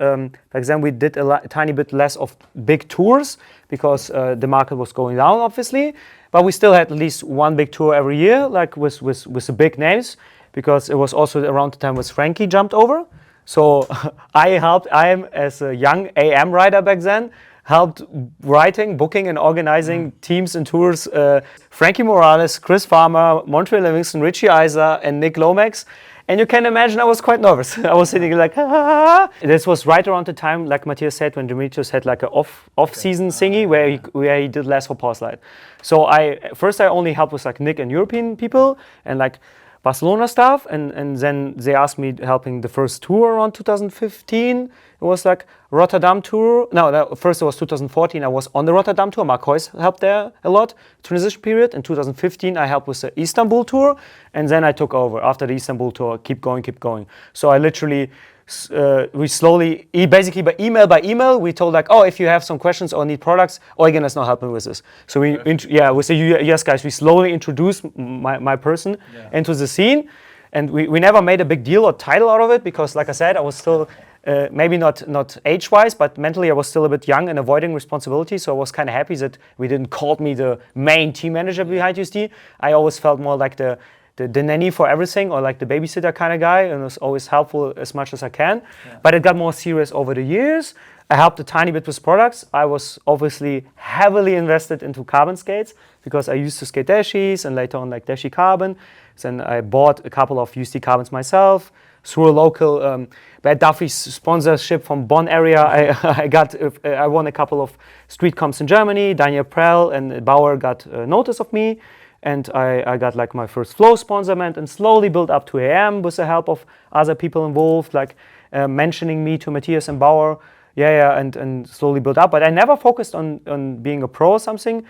back then we did a tiny bit less of big tours because the market was going down, obviously. But we still had at least one big tour every year, like with the big names, because it was also around the time when Frankie jumped over. So I am as a young AM rider back then, helped writing, booking and organizing teams and tours. Frankie Morales, Chris Farmer, Montreal Livingston, Richie Iser and Nick Lomax. And you can imagine I was quite nervous. I was sitting like, ah. This was right around the time, like Matthias said, when Demetrius had like an off-season thingy where he did less for Powerslide. So I only helped with like Nick and European people and like Barcelona stuff, and then they asked me helping the first tour around 2015. It was like Rotterdam tour. No, first it was 2014. I was on the Rotterdam tour. Mark Hoyce helped there a lot. Transition period. In 2015, I helped with the Istanbul tour, and then I took over after the Istanbul tour. Keep going. So I literally. We slowly, basically by email, we told like, oh, if you have some questions or need products, Eugen is not helping with this. So with the US guys, we slowly introduced my person into the scene, and we never made a big deal or title out of it because, like I said, I was still maybe not age-wise, but mentally I was still a bit young and avoiding responsibility. So I was kind of happy that we didn't call me the main team manager behind USD. I always felt more like the the nanny for everything, or like the babysitter kind of guy, and was always helpful as much as I can. But it got more serious over the years. I helped a tiny bit with products. I was obviously heavily invested into carbon skates because I used to skate Dashies and later on like Dashi Carbon. Then I bought a couple of USD Carbons myself. Through a local Bad Duffy's sponsorship from Bonn area, I won a couple of street comps in Germany. Daniel Prell and Bauer got notice of me, and I got like my first flow sponsorment, and slowly built up to AM with the help of other people involved, like mentioning me to Matthias and Bauer. And slowly built up. But I never focused on being a pro or something.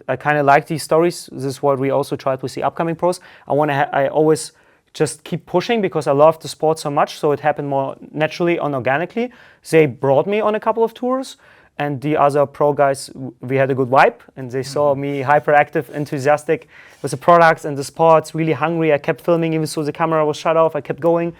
I kind of like these stories. This is what we also tried with the upcoming pros. I always just keep pushing because I love the sport so much. So it happened more naturally and organically. They brought me on a couple of tours, and the other pro guys, we had a good vibe, and they saw me hyperactive, enthusiastic with the products and the sports, really hungry. I kept filming even though the camera was shut off. I kept going.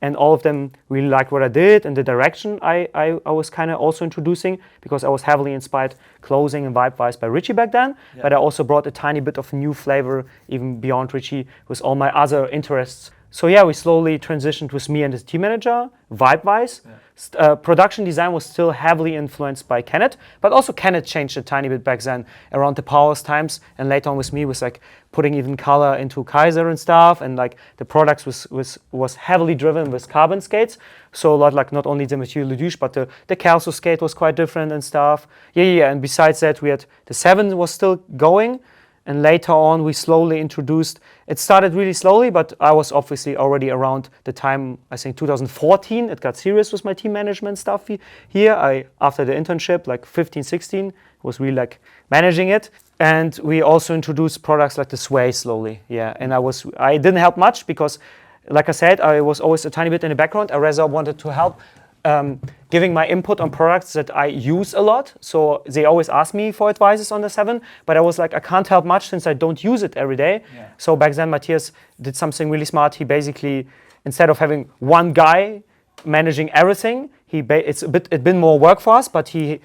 And all of them really liked what I did and the direction I was kind of also introducing, because I was heavily inspired clothing and vibe-wise by Richie back then. Yeah. But I also brought a tiny bit of new flavor even beyond Richie with all my other interests. So yeah, we slowly transitioned with me and the team manager, vibe-wise. Yeah. Production design was still heavily influenced by Kenneth, but also Kenneth changed a tiny bit back then around the Powers times, and later on with me was like putting even color into Kaiser and stuff, and like the products was heavily driven with carbon skates. So a lot like not only the Mathieu Leduc, but the Kelso skate was quite different and stuff. Yeah. And besides that, we had the 7 was still going. And later on, we slowly introduced, it started really slowly, but I was obviously already around the time, I think 2014, it got serious with my team management stuff here. After the internship, like 15, 16, was really like managing it. And we also introduced products like the Sway slowly, And I didn't help much because, like I said, I was always a tiny bit in the background. I rather wanted to help giving my input on products that I use a lot. So they always ask me for advices on the 7, but I was like, I can't help much since I don't use it every day. Yeah. So back then, Matthias did something really smart. He basically, instead of having one guy managing everything, it's a bit more work for us, but he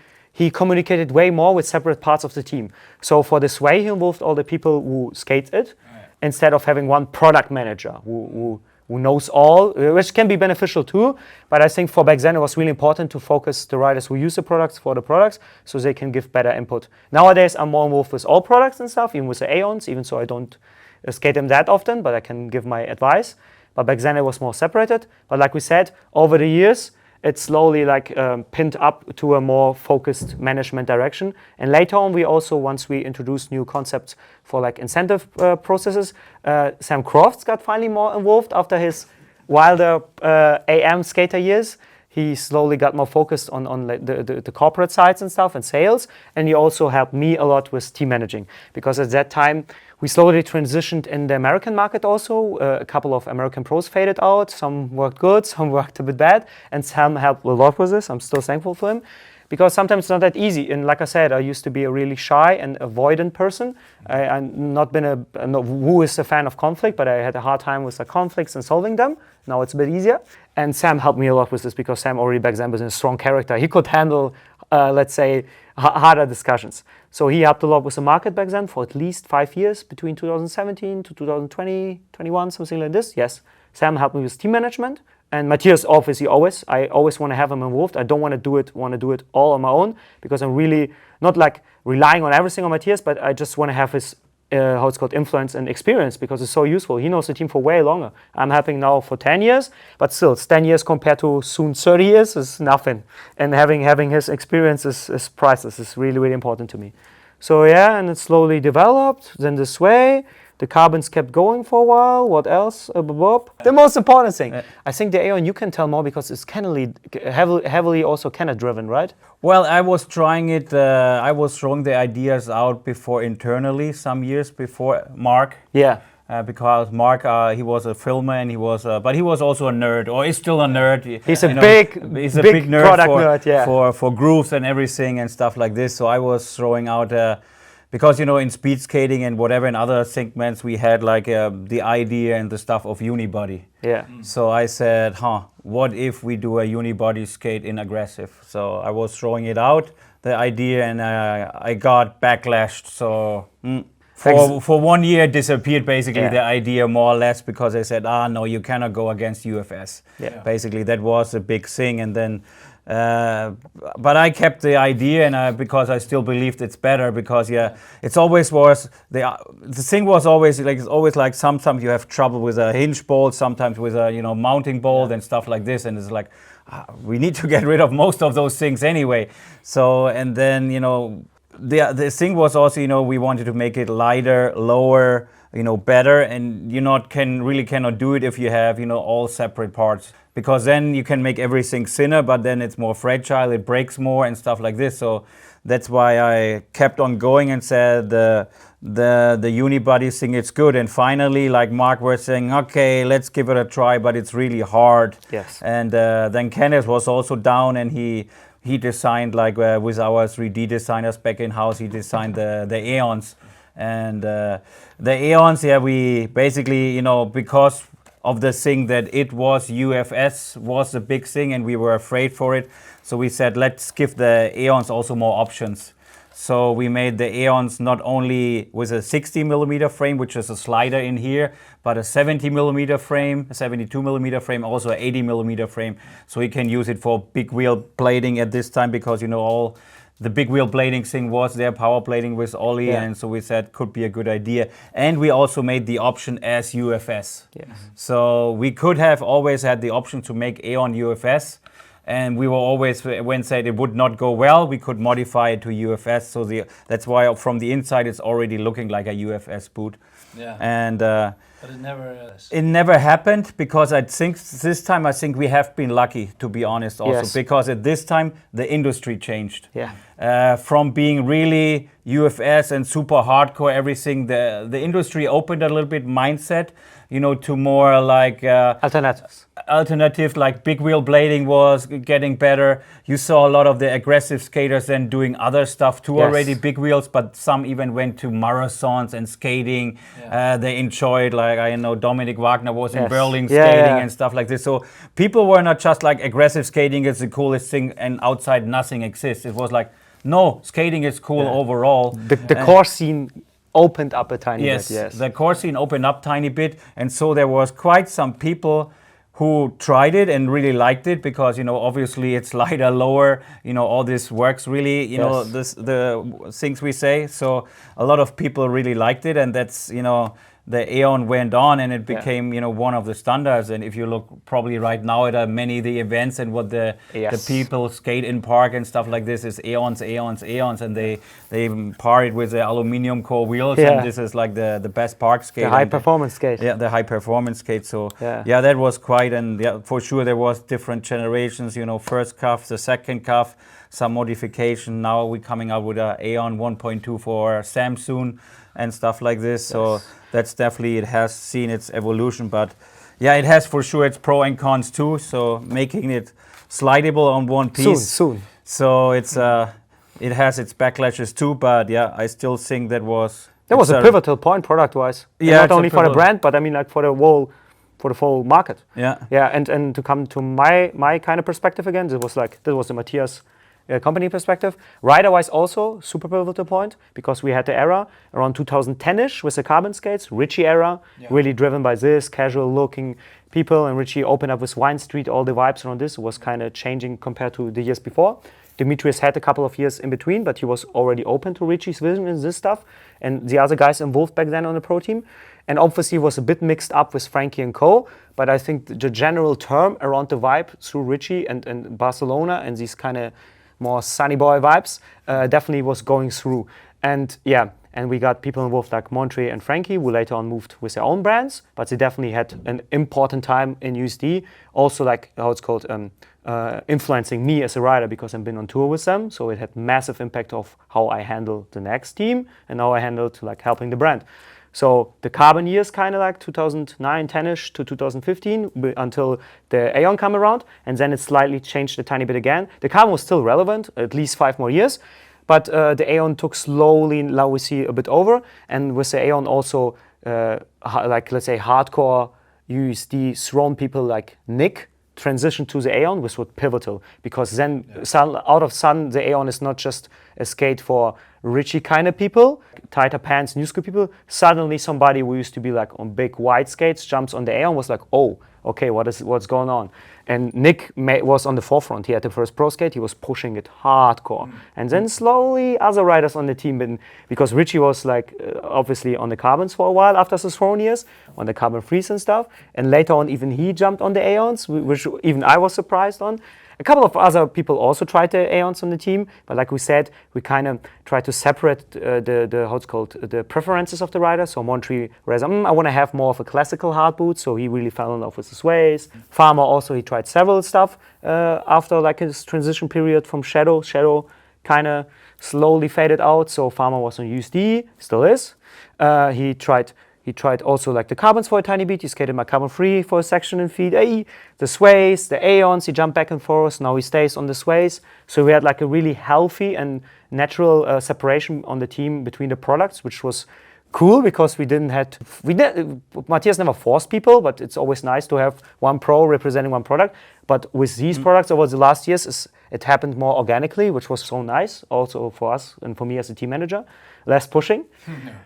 communicated way more with separate parts of the team. So for this way, he involved all the people who skate it, instead of having one product manager who knows all, which can be beneficial too. But I think for back then, it was really important to focus the riders who use the products for the products so they can give better input. Nowadays, I'm more involved with all products and stuff, even with the Aeons, even so I don't skate them that often, but I can give my advice. But back then, it was more separated. But like we said, over the years, it's slowly like pinned up to a more focused management direction. And later on, we also, once we introduced new concepts for like incentive processes, Sam Crofts got finally more involved after his wilder AM skater years. He slowly got more focused on like the corporate sides and stuff and sales. And he also helped me a lot with team managing, because at that time, we slowly transitioned in the American market also. A couple of American pros faded out. Some worked good, some worked a bit bad. And Sam helped a lot with this. I'm still thankful for him. Because sometimes it's not that easy. And like I said, I used to be a really shy and avoidant person. I've not been who is a fan of conflict, but I had a hard time with the conflicts and solving them. Now it's a bit easier. And Sam helped me a lot with this, because Sam already back then was a strong character. He could handle, let's say, harder discussions. So he helped a lot with the market back then for at least 5 years, between 2017 to 2020, 21, something like this. Yes, Sam helped me with team management. And Matthias, obviously, I always want to have him involved. I don't want to do it all on my own, because I'm really not like relying on everything on Matthias, but I just want to have his influence and experience, because it's so useful. He knows the team for way longer. I'm helping now for 10 years, but still, it's 10 years compared to soon 30 years is nothing. And having his experience is priceless. It's really, really important to me. So yeah, and it slowly developed. Then this way, the carbons kept going for a while. What else? The most important thing. I think the Aeon, you can tell more, because it's heavily also Kenneth driven, right? Well, I was trying it. I was throwing the ideas out before internally, some years before Mark. Yeah. Because Mark, he was a filmer, and but he was also a nerd, or is still a nerd. He's a big nerd, product nerd, yeah. For grooves and everything and stuff like this. So I was throwing out. Because, in speed skating and whatever, in other segments, we had like the idea and the stuff of unibody. Yeah. So I said, what if we do a unibody skate in aggressive? So I was throwing it out, the idea, and I got backlashed. So For 1 year it disappeared basically the idea more or less because they said, no, you cannot go against UFS. Basically that was a big thing, and then but I kept the idea, and because I still believed it's better, because it's always was the thing was always like, it's always like sometimes you have trouble with a hinge bolt, sometimes with a mounting bolt and stuff like this, and it's like we need to get rid of most of those things anyway. So, and then the thing was also, we wanted to make it lighter, lower, better, and cannot do it if you have, all separate parts, because then you can make everything thinner, but then it's more fragile, it breaks more and stuff like this. So that's why I kept on going and said the unibody thing, it's good. And finally, like Mark was saying, okay, let's give it a try, but it's really hard. Yes. And then Kenneth was also down, and he designed, like with our 3D designers back in house, he designed the Aeons. And the Aeons, we basically, because of the thing that it was UFS was a big thing, and we were afraid for it. So we said, let's give the Aeons also more options. So we made the Aeons not only with a 60 millimeter frame, which is a slider in here, but a 70 millimeter frame, a 72 millimeter frame, also an 80 millimeter frame. So we can use it for big wheel blading at this time, because all the big wheel blading thing was there, power blading with Ollie, and so we said could be a good idea. And we also made the option as UFS. Yes. So we could have always had the option to make Aeon UFS, and we were always, when said it would not go well, we could modify it to UFS. So that's why from the inside it's already looking like a UFS boot. Yeah. And but it never is. It never happened, because I think this time we have been lucky, to be honest, also because at this time the industry changed. From being really UFS and super hardcore everything, the industry opened a little bit mindset, to more like alternative, like big wheel blading was getting better. You saw a lot of the aggressive skaters then doing other stuff too, already big wheels, but some even went to marathons and skating. They enjoyed, like I know Dominic Wagner was in Berlin skating and stuff like this. So people were not just like aggressive skating is the coolest thing and outside nothing exists. It was like, no, skating is cool overall. The core scene opened up a tiny bit. Yes, the core scene opened up tiny bit, and so there was quite some people who tried it and really liked it, because obviously it's lighter, lower, all this works really, the things we say. So a lot of people really liked it, and that's the Aeon went on, and it became one of the standards. And if you look probably right now at many of the events and what the people skate in park and stuff like this is Aeons, and they par it with the aluminum core wheels, and this is like the best park skate. The high performance skate. Yeah, the high performance skate. So that was quite, and for sure there was different generations, first cuff, the second cuff, some modification. Now we're coming out with a Aeon 1.2 for Samsung and stuff like this. So that's definitely, it has seen its evolution, but it has for sure its pro and cons too. So making it slidable on one piece. Soon. So it's it has its backlashes too, but I still think that was a pivotal point product-wise. Yeah, not only for the brand, but I mean like for the whole market. Yeah. And to come to my kind of perspective again, this was the Matthias company perspective. Rider-wise also, super pivotal point, because we had the era around 2010-ish with the carbon skates, Richie era, really driven by this, casual-looking people, and Richie opened up with Wine Street, all the vibes around this was kind of changing compared to the years before. Demetrius had a couple of years in between, but he was already open to Richie's vision and this stuff, and the other guys involved back then on the pro team. And obviously was a bit mixed up with Frankie and Co. But I think the general term around the vibe through Richie and Barcelona and these kind of more sunny boy vibes, definitely was going through. And we got people involved like Montre and Frankie, who later on moved with their own brands, but they definitely had an important time in USD. Also, like how it's called, influencing me as a rider, because I've been on tour with them. So it had massive impact of how I handle the next team and how I handled like helping the brand. So the carbon years kind of like 2009, 10-ish to 2015 until the Aeon come around, and then it slightly changed a tiny bit again. The carbon was still relevant, at least 5 more years, but the Aeon took slowly, now we see a bit over, and with the Aeon also, like let's say hardcore USD thrown people like Nick transition to the Aeon, which was pivotal, because then out of sun, the Aeon is not just a skate for Richie kind of people, tighter pants, new school people. Suddenly somebody who used to be like on big wide skates jumps on the Aeon, was like, oh, okay, what's going on? And Nick was on the forefront. He had the first pro skate. He was pushing it hardcore. And then slowly other riders on the team, because Richie was like obviously on the carbons for a while after his throne years, on the carbon freeze and stuff. And later on, even he jumped on the Aeons, which even I was surprised on. A couple of other people also tried the Aeons on the team, but like we said, we kind of try to separate the preferences of the rider. So Montreal, whereas I want to have more of a classical hard boot, so he really fell in love with his ways. Farmer also, he tried several stuff after like his transition period from Shadow. Shadow kind of slowly faded out, so Farmer was on USD, still is. He tried also like the carbons for a tiny bit. He skated my carbon free for a section in feet. The sways, the Aeons, he jumped back and forth. Now he stays on the sways. So we had like a really healthy and natural separation on the team between the products, which was cool because Matthias never forced people, but it's always nice to have one pro representing one product. But with these products over the last years, it happened more organically, which was so nice also for us and for me as a team manager. Less pushing.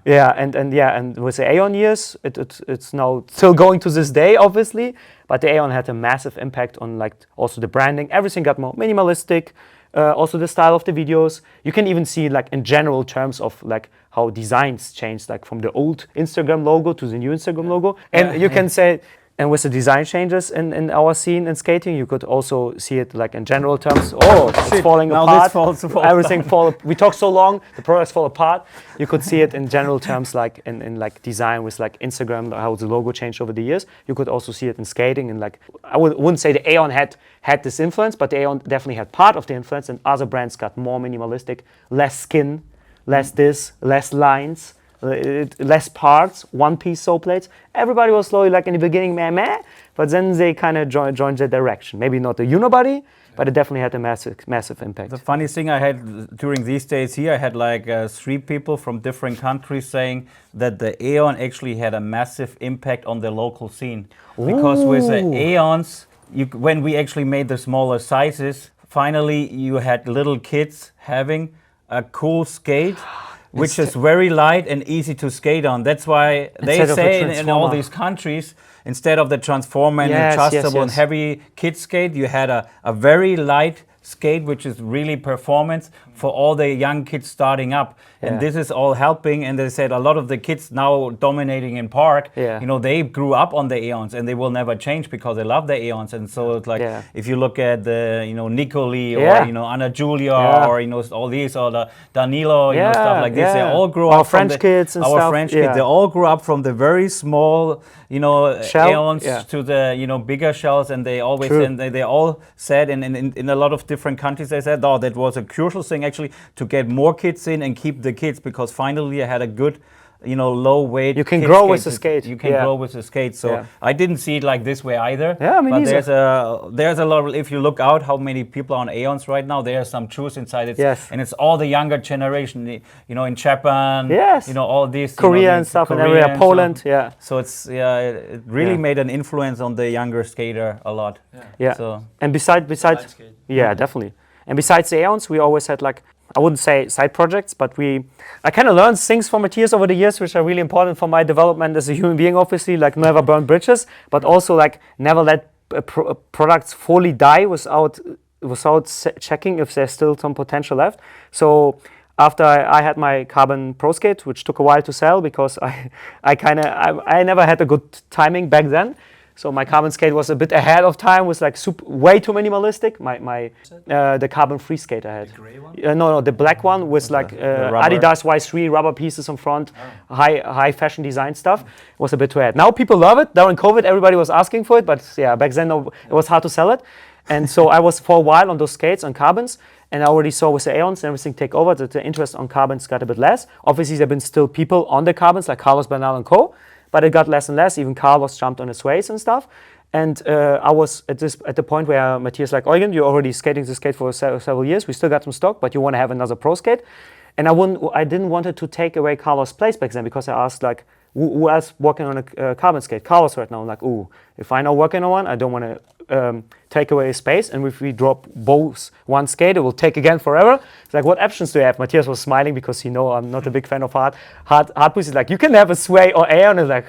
And with the Aeon years, it's now still going to this day, obviously, but the Aeon had a massive impact on like also the branding. Everything got more minimalistic, also the style of the videos. You can even see like in general terms of like how designs changed, like from the old Instagram logo to the new Instagram logo. And you can say, and with the design changes in our scene in skating, you could also see it like in general terms. Oh, it's falling now apart. This falls apart. Everything we talk so long, the products fall apart. You could see it in general terms, like in like design with like Instagram, how the logo changed over the years. You could also see it in skating, and like I wouldn't say the Aeon had this influence, but the Aeon definitely had part of the influence, and other brands got more minimalistic, less skin, less less lines. Less parts, one-piece sole plates. Everybody was slowly, like in the beginning, meh, but then they kind of joined the direction. Maybe not the unibody, but it definitely had a massive impact. The funny thing I had during these days here, I had like 3 people from different countries saying that the Aeon actually had a massive impact on the local scene. Because with the Aeons, when we actually made the smaller sizes, finally you had little kids having a cool skate. Which is very light and easy to skate on. That's why they say in all these countries, instead of the transformer and adjustable and heavy kid skate, you had a very light skate, which is really performance for all the young kids starting up. And this is all helping. And they said a lot of the kids now dominating in park, they grew up on the Aeons and they will never change because they love the Aeons. And so it's like, if you look at the, Nicoli or, Anna Julia or, all these, or the Danilo, stuff like this, they all grew up from French kids and our stuff. French kids, they all grew up from the very small, Aeons to the, bigger shells. And they always, and they all said, in a lot of different countries, they said, oh, that was a crucial thing actually to get more kids in and keep the kids, because finally I had a good low weight. You can grow with the skate. You can grow with the skate. So I didn't see it like this way either. Yeah, I mean, but there's a lot. If you look out how many people are on Aeons right now, there's some truth inside it. Yes. And it's all the younger generation. In Japan. Yes. All these Korea and stuff, and everywhere. Poland. So it's it really made an influence on the younger skater a lot. Yeah. So and besides, definitely. And besides the Aeons, we always had like, I wouldn't say side projects, but I kind of learned things from Matthias over the years, which are really important for my development as a human being, obviously, like never burn bridges, but also like never let products fully die without checking if there's still some potential left. So after I had my carbon pro skate, which took a while to sell because I never had a good timing back then. So my carbon skate was a bit ahead of time, was like way too minimalistic. The carbon free skate I had. The gray one? No, the black one with like Adidas Y3 rubber pieces in front, high fashion design stuff. Was a bit too ahead. Now people love it. During COVID, everybody was asking for it, but back then it was hard to sell it. And so I was for a while on those skates on carbons, and I already saw with the Aeons and everything take over that the interest on carbons got a bit less. Obviously, there have been still people on the carbons like Carlos Bernal and co. But it got less and less. Even Carlos jumped on his ways and stuff. And I was at the point where Matthias like, Eugen, you're already skating the skate for several years. We still got some stock, but you want to have another pro skate. And I didn't want it to take away Carlos' place back then, because I asked like, who else working on a carbon skate? Carlos right now. I'm like, if I know working on one, I don't want to take away space, and if we drop both one skate, it will take again forever. It's like, what options do you have? Matthias was smiling because I'm not a big fan of hard boost. He's like, you can have a Sway or Aeon. It's like,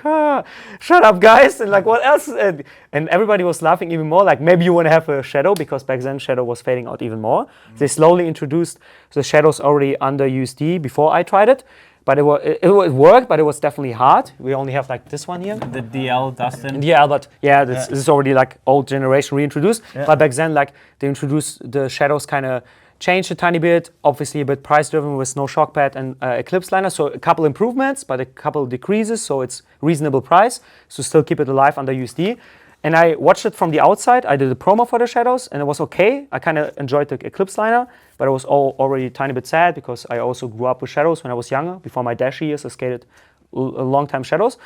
shut up, guys. And like, what else? And everybody was laughing even more. Like, maybe you want to have a Shadow, because back then Shadow was fading out even more. They slowly introduced the Shadows already under USD before I tried it. But it worked, but it was definitely hard. We only have like this one here. The DL Dustin. DL, but this is already like old generation reintroduced. Yeah. But back then, like, they introduced the Shadows, kind of changed a tiny bit. Obviously, a bit price driven with no shock pad and Eclipse liner. So a couple improvements, but a couple decreases. So it's reasonable price. So still keep it alive under USD. And I watched it from the outside. I did a promo for the Shadows, and it was okay. I kind of enjoyed the Eclipse liner, but I was already a tiny bit sad because I also grew up with Shadows when I was younger. Before my Dash years, I skated a long time Shadows.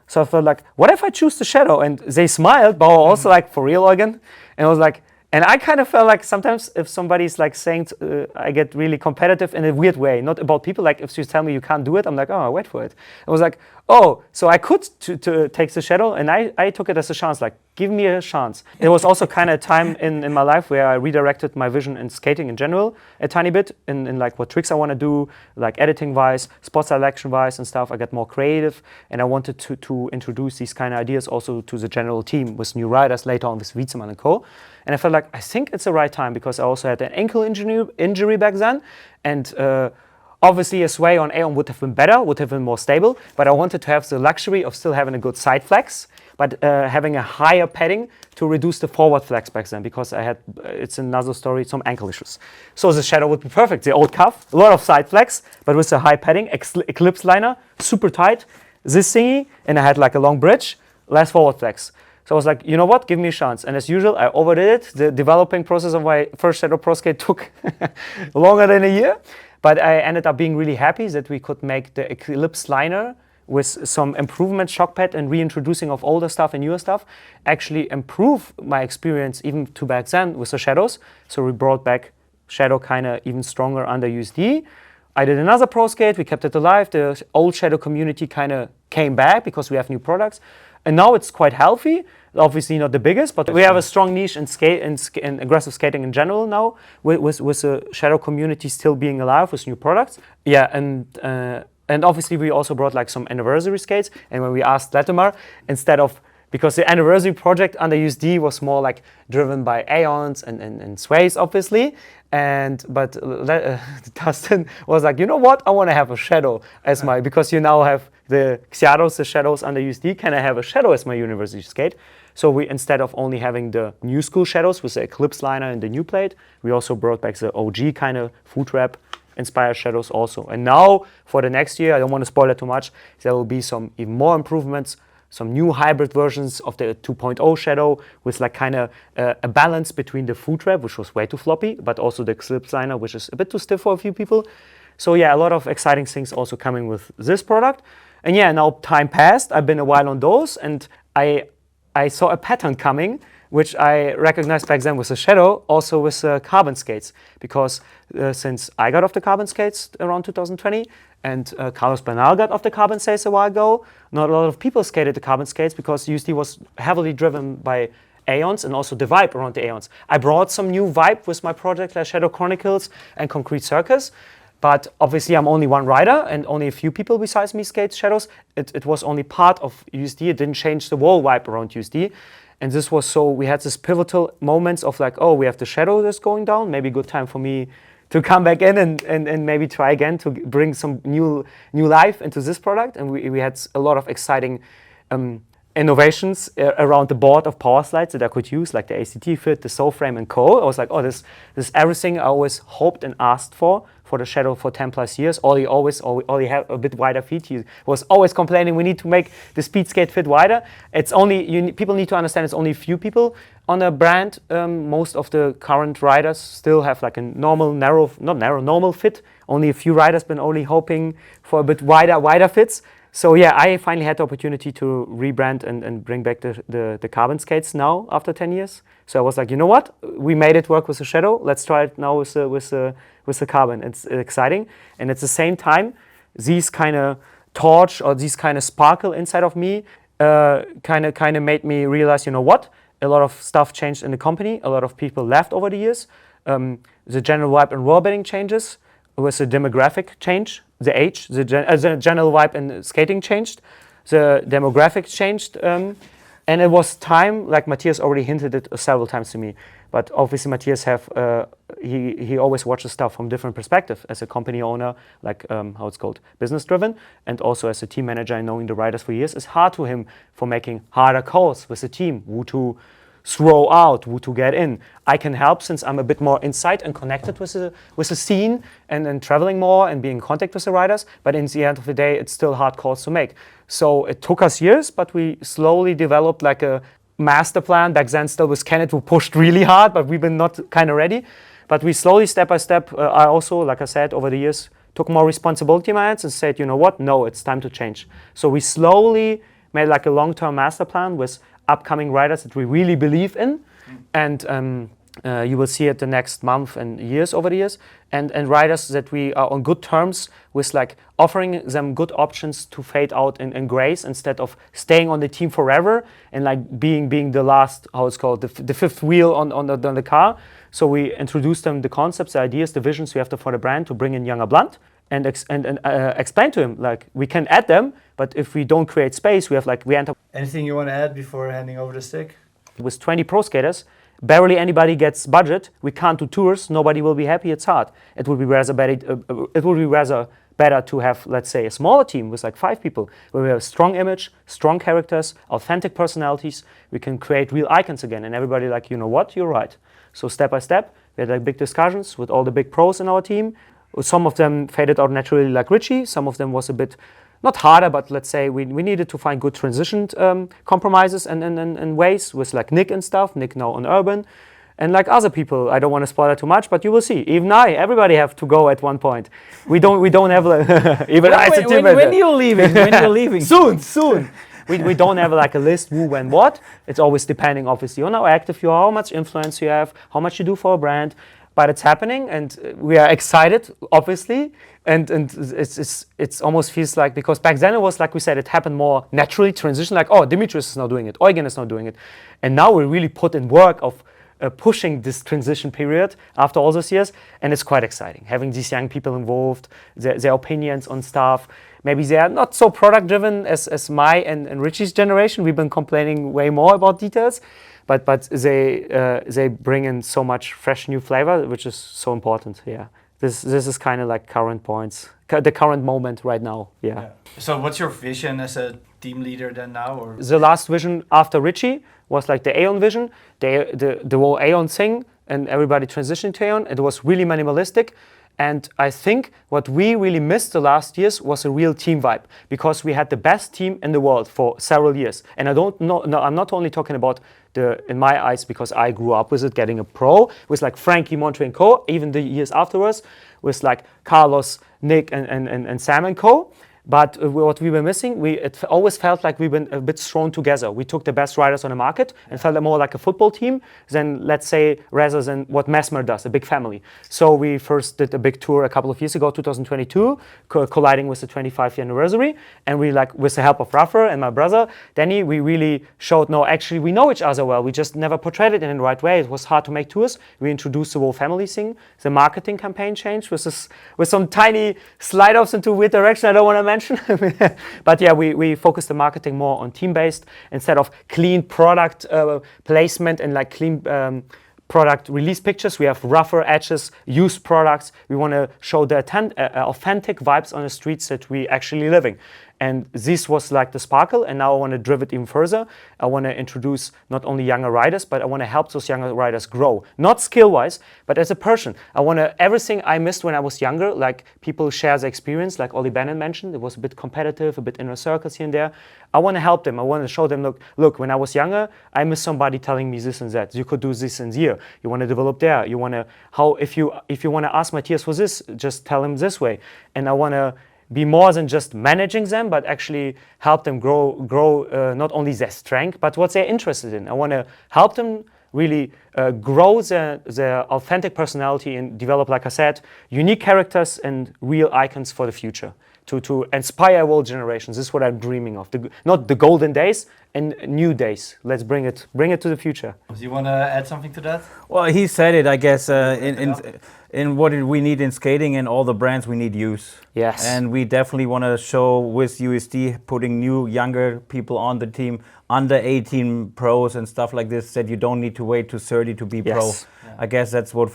So I felt like, what if I choose the Shadow? And they smiled, but also like, for real, Eugen? And I was like, and I kind of felt like sometimes if somebody's like saying, I get really competitive in a weird way, not about people. Like if you tell me you can't do it, I'm like, oh, wait for it. I was like, oh, so I could to take the Shadow, and I took it as a chance, like, give me a chance. It was also kind of a time in my life where I redirected my vision in skating in general a tiny bit, in like what tricks I want to do, like editing-wise, spot selection-wise and stuff. I got more creative, and I wanted to introduce these kind of ideas also to the general team with new riders later on with Wietzmann and co. And I felt like, I think it's the right time, because I also had an ankle injury back then, and obviously a Sway on Aeon would have been better, would have been more stable, but I wanted to have the luxury of still having a good side flex, but having a higher padding to reduce the forward flex back then, because I had, it's another story, some ankle issues. So the Shadow would be perfect. The old cuff, a lot of side flex, but with a high padding, Eclipse liner, super tight, this thingy, and I had like a long bridge, less forward flex. So I was like, you know what, give me a chance. And as usual, I overdid it. The developing process of my first Shadow Pro Skate took longer than a year. But I ended up being really happy that we could make the Eclipse liner with some improvement, shock pad, and reintroducing of older stuff and newer stuff actually improve my experience even to back then with the Shadows. So we brought back Shadow kind of even stronger under USD. I did another Pro Skate. We kept it alive. The old Shadow community kind of came back because we have new products. And now it's quite healthy. Obviously not the biggest, but we have a strong niche in skate in aggressive skating in general now, with the Shadow community still being alive with new products. Yeah, and obviously we also brought like some anniversary skates. And when we asked Latimer, instead of, because the anniversary project under USD was more like driven by Aeons and Sways, obviously. But Dustin was like, you know what? I want to have a Shadow as my, because you now have the Cyros, the Shadows under USD, can I have a Shadow as my university skate? So we, instead of only having the new school Shadows with the Eclipse liner and the new plate, we also brought back the OG kind of foot wrap inspired Shadows also. And now for the next year, I don't want to spoil it too much, there will be some even more improvements, some new hybrid versions of the 2.0 Shadow with like kind of a balance between the foot wrap, which was way too floppy, but also the Eclipse liner, which is a bit too stiff for a few people. So yeah, a lot of exciting things also coming with this product. And yeah, now time passed, I've been a while on those, and I saw a pattern coming, which I recognized back then with the Shadow, also with carbon skates. Because since I got off the carbon skates around 2020, and Carlos Bernal got off the carbon skates a while ago, not a lot of people skated the carbon skates because USD was heavily driven by Aeons and also the vibe around the Aeons. I brought some new vibe with my project like Shadow Chronicles and Concrete Circus. But obviously I'm only one rider and only a few people besides me skate Shadows. It was only part of USD. It didn't change the whole vibe around USD. And this was so, we had this pivotal moments of like, oh, we have the Shadow that's going down. Maybe good time for me to come back in and maybe try again to bring some new life into this product. And we had a lot of exciting innovations around the board of power slides that I could use, like the ACT fit, the Soul Frame and co. I was like, oh, this is everything I always hoped and asked for the Shadow for 10 plus years. Ollie had a bit wider feet. He was always complaining we need to make the speed skate fit wider. It's only, people need to understand it's only a few people on a brand. Most of the current riders still have like a normal, normal fit. Only a few riders been only hoping for a bit wider fits. So yeah, I finally had the opportunity to rebrand and bring back the carbon skates now after 10 years. So I was like, you know what? We made it work with the Shadow. Let's try it now with the carbon. It's exciting. And at the same time, these kind of torch or these kind of sparkle inside of me kind of made me realize, you know what? a lot of stuff changed in the company. A lot of people left over the years. The general vibe in rollerblading changes. With the demographic change, the age, the general vibe in skating changed. The demographics changed. And it was time, like Matthias already hinted it several times to me, but obviously Matthias he always watches stuff from different perspective as a company owner, like how it's called, business driven, and also as a team manager and knowing the riders for years. It's hard to him for making harder calls with the team, who to throw out, who to get in. I can help since I'm a bit more inside and connected with the scene and traveling more and being in contact with the riders. But in the end of the day, it's still hard calls to make. So it took us years, but we slowly developed like a master plan. Back then still with Kenneth, who pushed really hard, but we've been not kind of ready. But we slowly, step by step, I also, like I said, over the years, took more responsibility in my hands and said, you know what, no, it's time to change. So we slowly made like a long-term master plan with upcoming riders that we really believe in, and you will see it the next month and years over the years, and riders that we are on good terms with, like offering them good options to fade out in grace instead of staying on the team forever and like being the last, how it's called, the fifth wheel on the car. So we introduce them the concepts, the ideas, the visions we have for the brand to bring in younger blood. And explain to him, like, we can add them, but if we don't create space, we end up... Anything you want to add before handing over the stick? With 20 pro skaters, barely anybody gets budget. We can't do tours. Nobody will be happy. It's hard. It would be rather better to have, let's say, a smaller team with like 5 people, where we have a strong image, strong characters, authentic personalities. We can create real icons again, and everybody like, you know what, you're right. So step by step, we had like big discussions with all the big pros in our team. Some of them faded out naturally like Richie. Some of them was a bit, not harder, but let's say we needed to find good transition compromises and ways with like Nick and stuff. Nick now on Urban. And like other people, I don't want to spoil it too much, but you will see. Even everybody have to go at one point. We don't have like, even when you're leaving, when you're leaving. Soon. We don't have like a list who, when, what. It's always depending obviously on how active you are, how much influence you have, how much you do for a brand. But it's happening, and we are excited, obviously, and it's almost feels like, because back then it was like we said, it happened more naturally, transition, like, oh, Demetrius is now doing it, Eugen is now doing it, and now we really put in work of pushing this transition period after all those years, and it's quite exciting having these young people involved, their opinions on stuff. Maybe they are not so product driven as my and Richie's generation. We've been complaining way more about details. But they bring in so much fresh new flavor, which is so important. Yeah, this is kind of like current points, the current moment right now. Yeah. So what's your vision as a team leader then now? Or? The last vision after Richie was like the Aeon vision, the whole Aeon thing, and everybody transitioned to Aeon. It was really minimalistic. And I think what we really missed the last years was a real team vibe, because we had the best team in the world for several years. And I don't know, no, I'm not only talking about in my eyes, because I grew up with it, getting a pro with like Frankie, Montre and co, even the years afterwards with like Carlos, Nick and Sam and co. But what we were missing, it always felt like we've been a bit thrown together. We took the best riders on the market and felt more like a football team than, let's say, rather than what Mesmer does, a big family. So we first did a big tour a couple of years ago, 2022, colliding with the 25th anniversary. And we, like, with the help of Rafa and my brother, Danny, we really showed, no, actually, we know each other well. We just never portrayed it in the right way. It was hard to make tours. We introduced the whole family thing. The marketing campaign changed with some tiny slide-offs into weird direction I don't want to mention. But yeah, we focus the marketing more on team-based instead of clean product placement and like clean product release pictures. We have rougher edges, used products. We want to show the authentic vibes on the streets that we actually living. And this was like the sparkle, and now I want to drive it even further. I want to introduce not only younger riders, but I want to help those younger riders grow. Not skill-wise, but as a person. I want to, everything I missed when I was younger, like people share the experience, like Ollie mentioned, it was a bit competitive, a bit inner circles here and there. I want to help them. I want to show them, look, when I was younger, I missed somebody telling me this and that. You could do this and here. You want to develop there. You want to, if you want to ask Matthias for this, just tell him this way. And I want to be more than just managing them, but actually help them grow not only their strength, but what they're interested in. I want to help them really grow their authentic personality and develop, like I said, unique characters and real icons for the future. to inspire old generations. This is what I'm dreaming of. Not the golden days and new days. Let's bring it to the future. Do you want to add something to that? Well, he said it, I guess, in what we need in skating and all the brands, we need youth. Yes. And we definitely want to show with USD putting new, younger people on the team, under 18 pros and stuff like this, that you don't need to wait to 30 to be pro. Yes. Yeah. I guess that's what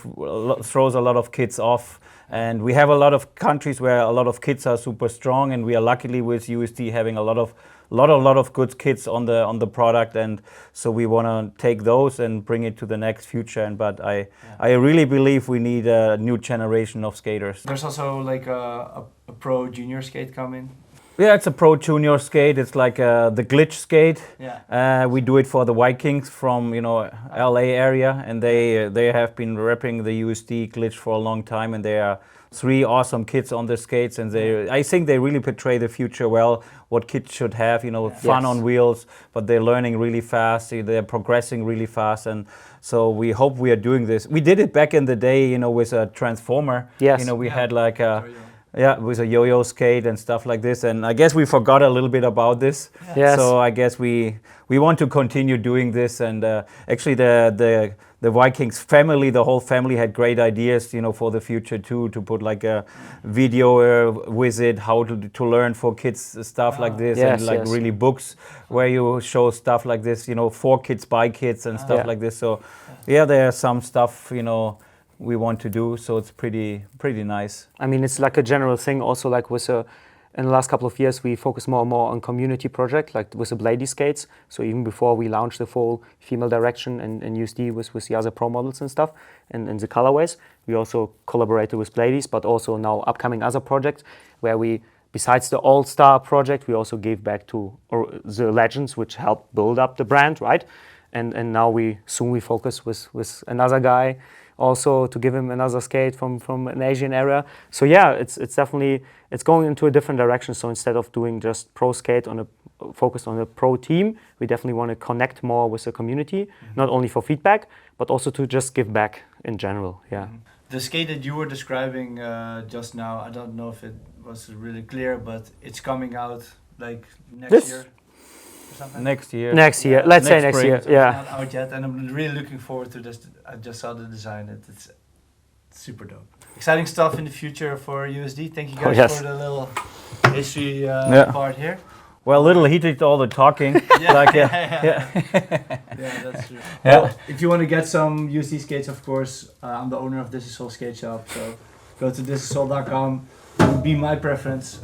throws a lot of kids off. And we have a lot of countries where a lot of kids are super strong, and we are luckily with USD having a lot of good kids on the product, and so we want to take those and bring it to the next future. But I really believe we need a new generation of skaters. There's also like a pro junior skate coming. Yeah, it's a pro junior skate. It's like the glitch skate. Yeah. We do it for the Vikings from LA area, and they have been repping the USD glitch for a long time, and they are 3 awesome kids on the skates, and I think they really portray the future well. What kids should have, fun on wheels, but they're learning really fast. They're progressing really fast, and so we hope we are doing this. We did it back in the day, with a transformer. Yes. We had like a. Yeah, with a yo-yo skate and stuff like this, and I guess we forgot a little bit about this. Yes. So I guess we want to continue doing this, and actually the Vikings family, the whole family had great ideas, for the future too, to put like a video with it, how to learn for kids stuff like this, Yes, and like yes. really books where you show stuff like this, for kids by kids and stuff like this. So yeah, there's some stuff, we want to do, so it's pretty nice. I mean, it's like a general thing. Also, like in the last couple of years, we focus more and more on community project, like with the Bladey skates. So even before we launched the full female direction and USD with the other pro models and stuff, and the colorways, we also collaborated with Bladey's, but also now upcoming other projects where we, besides the All-Star project, we also gave back to the legends, which helped build up the brand, right? And now we focus with another guy, also to give him another skate from an Asian area. So yeah, it's definitely, it's going into a different direction. So instead of doing just pro skate focused on a pro team, we definitely want to connect more with the community, not only for feedback, but also to just give back in general. Yeah. The skate that you were describing just now, I don't know if it was really clear, but it's coming out like next year. Next year. Next year. Let's say next spring. year. So Yeah. It's not out yet, and I'm really looking forward to this. I just saw the design. It's super dope. Exciting stuff in the future for USD. Thank you guys yes. for the little history part here. Well, little he did all the talking. Yeah, that's true. Yeah. Well, if you want to get some USD skates, of course, I'm the owner of This Is All Skate Shop, so go to thisisall.com. It would be my preference.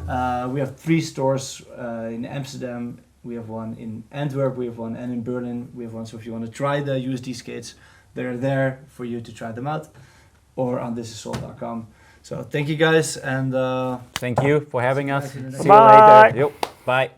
We have 3 stores in Amsterdam. We have one in Antwerp, we have one, and in Berlin we have one. So if you want to try the USD skates, they're there for you to try them out, or on thisisall.com. So thank you guys, and Thank you for having us. See you See you Bye. later. Yep. Bye.